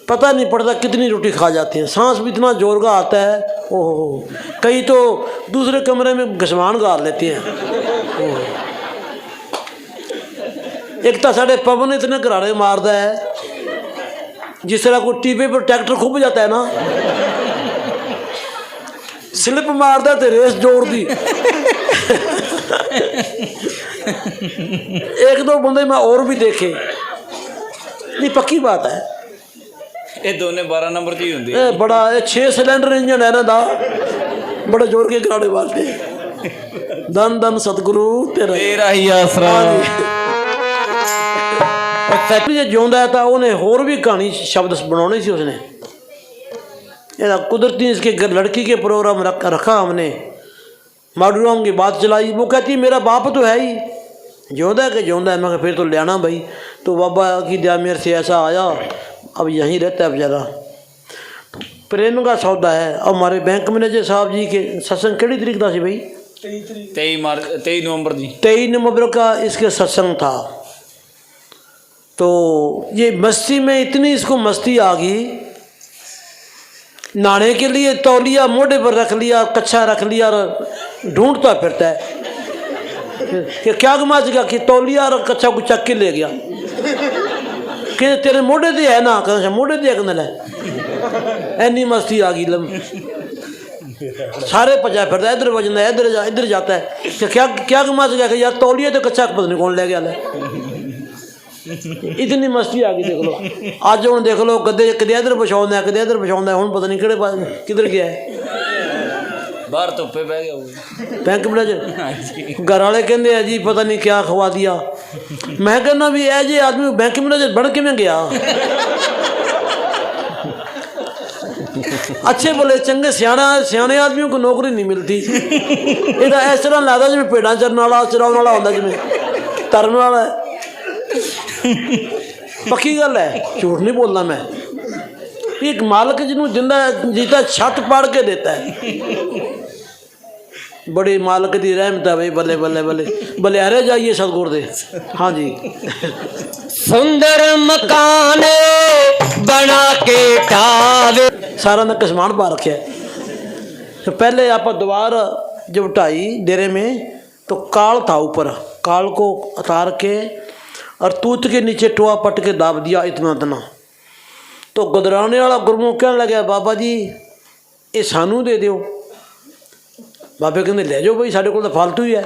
पता नहीं पड़ता कितनी रोटी खा जाते हैं। सांस भी इतना जोर का आता है, ओहो। कई तो दूसरे कमरे में घसमान गाड़ लेते हैं। एक तो साढ़े पवन इतने घराड़े मारता है, जिस तरह कोई टीपे पर ट्रैक्टर खुब जाता है ना, स्लिप मारता तो रेस जोड़ दी। एक दो बंदे मैं और भी देखे, नहीं पक्की बात है। ਇਹ ਦੋਨੇ 12 ਨੰਬਰ ਦੀ ਹੁੰਦੀ ये बड़ा 6 सिलेंडर इंजन है ना दा, बड़े जोर के कराने वाले। धन धन सतगुरु तेरा ਤੇਰਾ ਹੀ ਆਸਰਾ। ਜੇ ਜਿਉਂਦਾ ਹੈ ਤਾਂ ਉਹਨੇ ਹੋਰ भी कहानी शब्द बनाने सी उसने। ये कुदरती इसके घर लड़की के प्रोग्राम रखा हमने, माडूराम की बात चलाई। वो कहती मेरा बाप तो है ही, जिਉਂदा है कि जिਉਂदा है। मैं कहा फिर तो ले आना भाई। तो बाबा की दया मेरे से ऐसा आया, अब यहीं रहता है बेचारा। प्रेम का सौदा है। अब हमारे बैंक मैनेजर साहब जी के सत्संग कितनी तरीक था सी भाई? 23 नवंबर ਦੀ। 23 नवंबर का इसके सत्संग था। तो ये मस्ती में इतनी इसको मस्ती आ गई, नहाने के लिए तौलिया मोढ़े पर रख लिया, कच्छा रख लिया और ढूंढता फिरता है कि क्या गमाज गया कि तौलिया और कच्छा को चक के ले गया कि तेरे मोढ़े दे है ना, कहना मोढ़े दे कहने लगे। ऐनी मस्ती आ गई सारे पचा फिरता, इधर बजता है, इधर जाता है कि क्या गमाज गया कि यार तौलिया तो कच्छा पता नहीं कौन ले गया। इतनी मस्ती आ गई देख लो। अज हूँ देख लो कदे कदे इधर बिछाਉਂਦਾ कदे इधर बिछाਉਂਦਾ, हूँ पता नहीं किहड़े किधर गया है। बाहर धुप्पे बह गया होगा बैंक मैनेजर। घर वाले कहते हैं जी पता नहीं क्या खवा दिया। मैं कहना भी ऐ जे आदमी बैंक मैनेजर बन किवें गया। अच्छे भले चंगे सियाने आदमियों को नौकरी नहीं मिलती। ये इस तरह लगता जिवें भेड़ां चरन वाला चराउण वाला होंदा, जिवें तरन वाला है। पक्की गल है, झूठ नहीं बोलना मैं। एक मालिक जिन्होंने जिंदा जीता छत पाड़ के देता है। बड़ी मालिक की रहमत है भाई। बल्ले बल्ले बल्ले बल्ले हरे जाइए सतगुर दे। हाँ जी। सुंदर मकान बना के टावे, सारा ने कसमान पा रखे। तो पहले आप द्वार जब ढाई डेरे में तो काल था ऊपर, काल को उतार के और तूत के नीचे टोआ पट के दाब दिया इतना इतना। तो गुदराने वाला गुरमुख कहने लगा बाबा जी ये सानू दे दो। बाबे कहते ले जाओ भाई, साढ़े को तो फालतू ही है।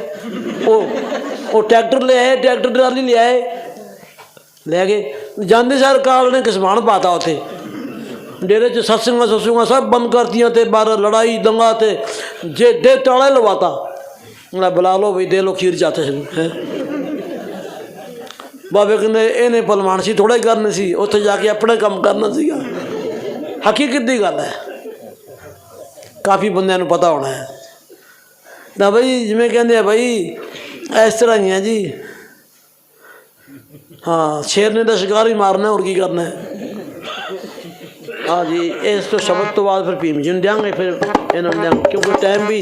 वो ट्रैक्टर ले आए, ट्रैक्टर ट्राली ले आए, ले गए। जाते सार काल ने किसमान पाता उत्थे डेरे च सत्संगा सत्सुंगा सब बंद करतियाँ ते बाहर लड़ाई दंगा ते जे दे ताला लवाता। बुला लो भाई, दे लो खीर जाते है। बाबे कहते इन्हें भलमानसी थोड़ा ही करनी सी, उत्थे जाके अपने काम करना सीगा। हकीकत की गल है, काफ़ी बंदियां नूं पता होना है ना भाई। जिवें कहते हैं भाई इस तरह ही है जी। हाँ शेर ने तो शिकार ही मारना है, और की करना है। हाँ जी, इस तो शब्द तो बाद फिर भीम जी देंगे, फिर इन्होंने देंगे क्योंकि टाइम भी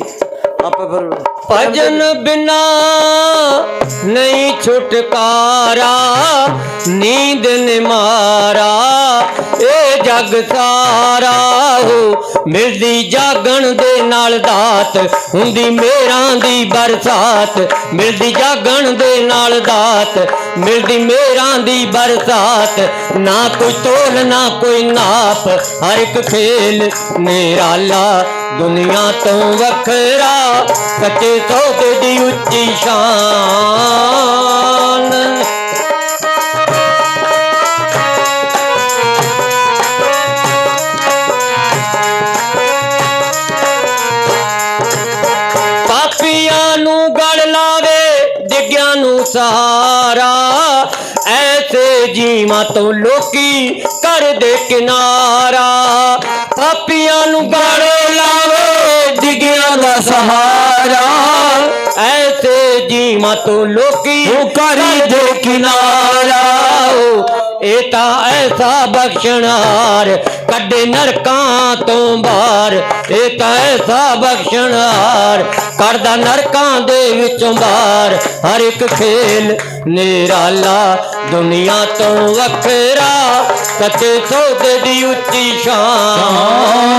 आप फिर भजन बिना नहीं छुटकारा, नींद ने मारा ए जग सारा हो। मिलदी जागण दे नाल दात, हुंदी मेरां दी बरसात। मिलदी जागण दे नाल दात, मिलदी मेरां दी बरसात। ना कोई तोल ना कोई नाप, हर एक खेल निराला दुनिया तो वखरा। सच्चे सौदे दी उच्ची शान। पापियां नू गल लावे, डिग्गियां नू सहारा। ऐसे जीवां तो लोकी कर दे किनारा। पापियां नू गल लावे, डिग्गियां दा सहारा। ऐसे जीवां तो लोकी कर दे किनारा। एता ऐसा बख्शनार कड्डे नरकां तो बाहर। एता ऐसा बख्शनार करदा नरकां दे विचों बाहर। हर एक खेल निराला दुनिया तो वखरा। सच्चे सौदे दी उच्ची शान।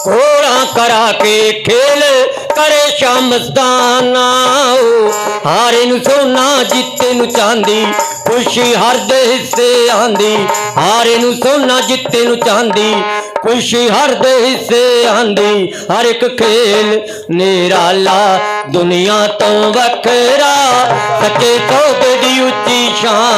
घोड़ा करा के खेल करे शामस्ताना हारे नु सोना जिते नु चांदी खुशी हर दे हिस्से आंदी हारे नु सोना जिते नु चांदी खुशी हर दे हिस्से आंदी हर एक खेल निराला दुनिया तो वखरा सच्चे सौदे दी उच्ची शान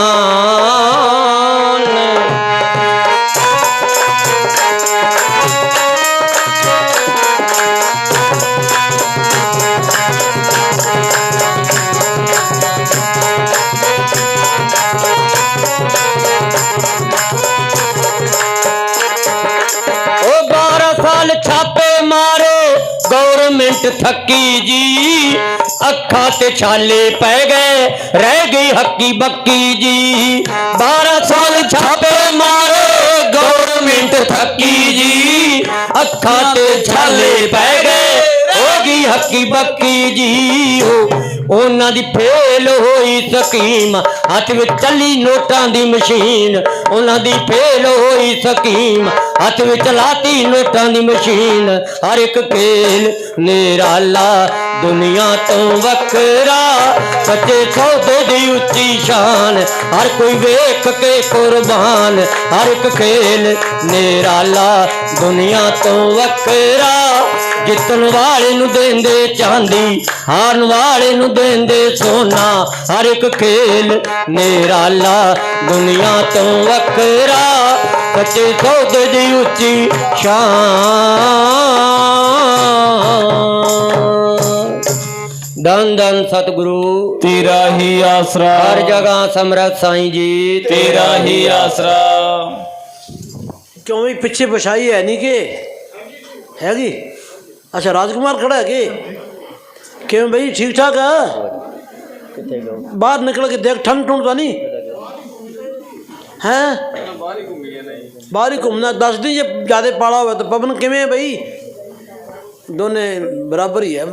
छापे मारे गवर्नमेंट थकी जी अखा ते छाले पै गए रह गई हक्की बक्की जी 12 साल छापे मारे गवर्नमेंट थकी जी अखा ते छाले पै गए हो गई हक्की बक्की जी ਉਹਨਾਂ ਦੀ ਫੇਲ ਹੋਈ ਸਕੀਮ ਹੱਥ ਵਿੱਚ ਚੱਲੀ ਨੋਟਾਂ ਦੀ ਮਸ਼ੀਨ ਉਹਨਾਂ ਦੀ ਫੇਲ ਹੋਈ ਸਕੀਮ ਹੱਥ ਵਿੱਚ ਲਾਤੀ ਨੋਟਾਂ ਦੀ ਮਸ਼ੀਨ ਹਰ ਇੱਕ ਖੇਲ ਨਿਰਾਲਾ ਦੁਨੀਆ ਤੋਂ ਵੱਖਰਾ ਸੱਚੇ ਸੌਦੇ ਦੀ ਉੱਚੀ ਸ਼ਾਨ ਹਰ ਕੋਈ ਵੇਖ ਕੇ ਕੁਰਬਾਨ ਹਰ ਇੱਕ ਖੇਲ ਨਿਰਾਲਾ ਦੁਨੀਆ ਤੋਂ ਵੱਖਰਾ ਜਿੱਤਣ ਵਾਲੇ ਨੂੰ ਦੇਂਦੇ ਚਾਂਦੀ ਹਾਰਨ ਵਾਲੇ ਨੂੰ ਦੇਂਦੇ ਸੋਨਾ ਹਰ ਇੱਕ ਖੇਲ ਨਿਰਾਲਾ ਦੁਨੀਆ ਤੋਂ ਵੱਖਰਾ ਸੱਚੇ ਸੌਦੇ ਦੀ ਉੱਚੀ ਸ਼ਾਨ धन धन सतगुरु तेरा ही आसरा हर जगह समरथ साईं जी तेरा ही आसरा क्यों भी पीछे बछाई है नहीं के हैगी अच्छा राजकुमार खड़ा है के क्यों भाई ठीक ठाक है बाहर निकल के देख ठंड ठुंड तो नहीं है बाहर ही घूमना दस दिन जे ज़्यादा पाला हुआ तो पवन किमें है भाई दोने बराबर ही है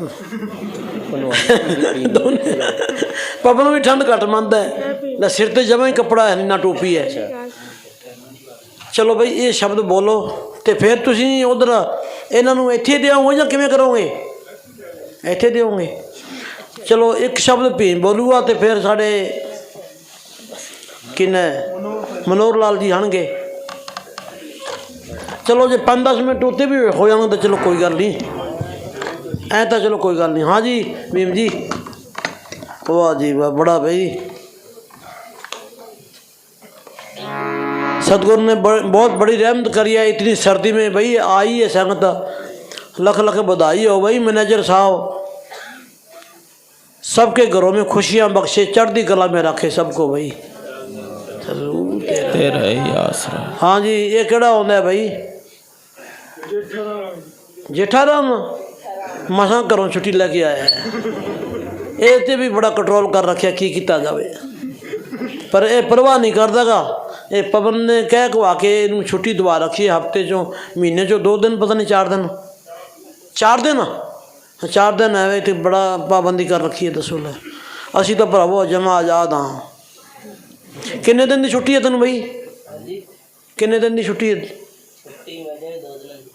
दोने पवन भी ठंड घट मंनदा है ना सिर ते जमा ही कपड़ा है ना टोपी है चलो भाई ये शब्द बोलो तो फिर तुसीं उधर इन्हों इत्थे देओगे या किवें करोगे इत्थे देओगे चलो एक शब्द भीम बोलूगा तो फिर साढ़े किन्ने मनोहर लाल जी आएंगे चलो जो 5-10 मिनट उत्ते भी हो जाएंगे तो चलो कोई गल नहीं ऐ तो चलो कोई गल नहीं हाँ जी भीम जी वाह जी वाह बड़ा भाई सतगुरु ने बहुत बड़ी रहमत करी है इतनी सर्दी में भाई आई है संगत लख लख बधाई हो भाई मैनेजर साहब सबके घरों में खुशियाँ बख्शे चढ़ती कला में रखे सबको भाई तेरा ही आसरा हाँ जी ये केड़ा होंदा है भाई जेठाराम मसा घरों छुट्टी लेके आया है ये ते भी बड़ा कंट्रोल कर रखा की किया जाए पर ये परवाह नहीं करता गा ये पवन ने कह कवा के इनू छुट्टी दवा रखी है हफ्ते चो महीने चो 2 दिन पता नहीं 4 दिन 4 दिन 4 दिन है तो बड़ा पाबंदी कर रखी है दसो ले असी तो भरावो जमा आजाद हाँ किन्ने दिन की छुट्टी है तेन भाई किन्ने दिन की छुट्टी है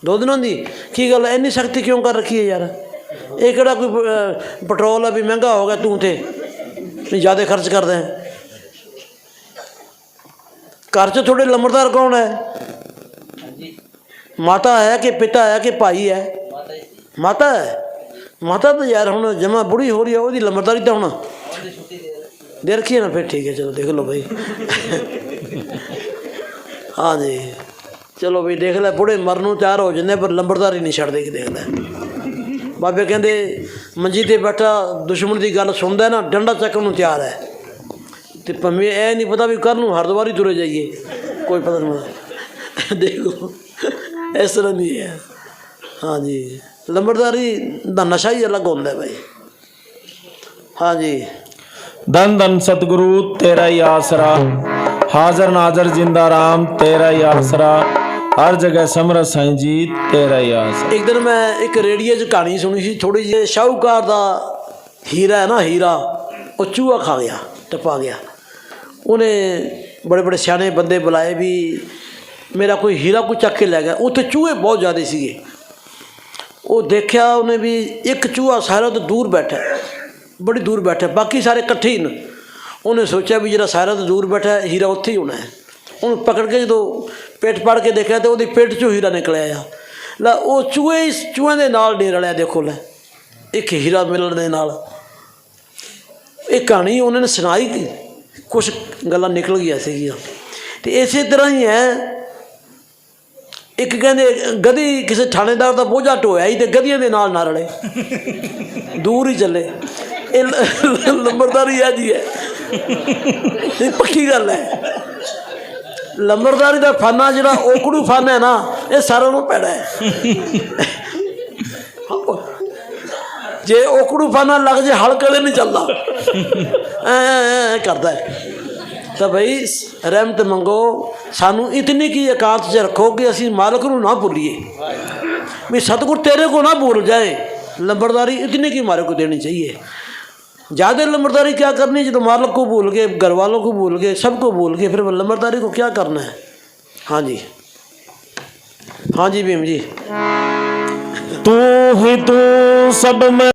2 दिनों की की गल इन्नी सख्ती क्यों कर रखी है यार ये केड़ा कोई पेट्रोल है भी महंगा हो गया तू थे ज़्यादा खर्च कर दें घर च थोड़े लंबरदार कौन है माता है कि पिता है कि भाई है माता है माता तो यार हूँ जमा बुढ़ी हो रही है वो लंबरदारी तो हूँ दे रखी है ना फिर ठीक है चलो देख लो भाई हाँ जी चलो भाई देख लै बुढ़े मरनों तैयार हो जाते पर लंबरदारी नहीं छड़ते कि देख लै बाबे कहते मंजी ते बैठा दुश्मन की गल सुनता ना डंडा चकन तैयार है तो भावें यह नहीं पता भी कल हरद्वार ही तुरे जाइए कोई पता नहीं देखो इस तरह नहीं है हाँ जी लंबरदारी का नशा ही अलग होता है भाई हाँ जी धन धन सतगुरु तेरा ही आसरा हाजर नाजर जिंदा राम तेरा ही आसरा हर जगह समरथ साईं जी तेरा ही आसरा। एक दिन मैं एक रेडियो च कहानी सुनी सी थोड़ी जी शाहूकार का हीरा है ना हीरा वो चूहा खा गया टपा गया उन्हें बड़े बड़े सियाने बंदे बुलाए भी ਮੇਰਾ ਕੋਈ ਹੀਰਾ ਕੋਈ ਚੱਕ ਕੇ ਲੈ ਗਿਆ। ਉੱਥੇ ਚੂਹੇ ਬਹੁਤ ਜ਼ਿਆਦਾ ਸੀਗੇ। ਉਹ ਦੇਖਿਆ ਉਹਨੇ ਵੀ ਇੱਕ ਚੂਹਾ ਸਾਰਿਆਂ ਤੋਂ ਦੂਰ ਬੈਠਾ, ਬੜੀ ਦੂਰ ਬੈਠਾ, ਬਾਕੀ ਸਾਰੇ ਇਕੱਠੇ ਹੀ ਨੇ। ਉਹਨੇ ਸੋਚਿਆ ਵੀ ਜਿਹੜਾ ਸਾਰਿਆਂ ਤੋਂ ਦੂਰ ਬੈਠਾ ਹੀਰਾ ਉੱਥੇ ਹੀ ਹੋਣਾ ਹੈ। ਉਹਨੂੰ ਪਕੜ ਕੇ ਜਦੋਂ ਪੇਟ ਪਾੜ ਕੇ ਦੇਖਿਆ ਤਾਂ ਉਹਦੀ ਪੇਟ 'ਚੋਂ ਹੀਰਾ ਨਿਕਲਿਆ ਆ। ਲੈ ਉਹ ਚੂਹਿਆਂ ਦੇ ਨਾਲ ਡੇਰ ਲਿਆ। ਦੇਖੋ ਲੈ, ਇੱਕ ਹੀਰਾ ਮਿਲਣ ਦੇ ਨਾਲ। ਇਹ ਕਹਾਣੀ ਉਹਨਾਂ ਨੇ ਸੁਣਾਈ, ਕੁਛ ਗੱਲਾਂ ਨਿਕਲ ਗਈਆਂ ਸੀਗੀਆਂ। ਅਤੇ ਇਸੇ ਤਰ੍ਹਾਂ ਹੀ ਹੈ। ਇੱਕ ਕਹਿੰਦੇ ਗਧੀ ਕਿਸੇ ਥਾਣੇਦਾਰ ਦਾ ਬੋਝਾ ਢੋਇਆ ਹੀ ਅਤੇ ਗਧੀਆਂ ਦੇ ਨਾਲ ਨਾ ਰਲੇ, ਦੂਰ ਹੀ ਚੱਲੇ। ਇਹ ਲੰਬਰਦਾਰੀ ਆ ਜੀ ਹੈ, ਇਹ ਪੱਕੀ ਗੱਲ ਹੈ। ਲੰਬਰਦਾਰੀ ਦਾ ਫਾਨਾ ਜਿਹੜਾ ਔਕੜੂ ਫਨ ਹੈ ਨਾ, ਇਹ ਸਾਰਿਆਂ ਨੂੰ ਪੈਣਾ ਹੈ। ਜੇ ਔਕੜੂ ਫਾਨਾ ਲੱਗ ਜੇ ਹਲ ਕਦੇ ਨਹੀਂ ਚੱਲਦਾ, ਐ ਕਰਦਾ ਹੈ। ਤਾਂ ਬਈ ਰਹਿਮਤ ਮੰਗੋ, ਸਾਨੂੰ ਇਤਨੀ ਕੀ ਇਕਾਂਤ 'ਚ ਰੱਖੋ ਕਿ ਅਸੀਂ ਮਾਲਕ ਨੂੰ ਨਾ ਭੁੱਲੀਏ। ਵੀ सतगुरु तेरे को ना भूल जाए। लंबरदारी इतनी की मालिक को देनी चाहिए। ज़्यादा लंबरदारी क्या करनी, जब मालिक को भूल गए, घर वालों को भूल गए, सबको भूल गए, फिर लंबरदारी को क्या करना है। हाँ जी, हाँ जी भीम जी। तू ही तू सब में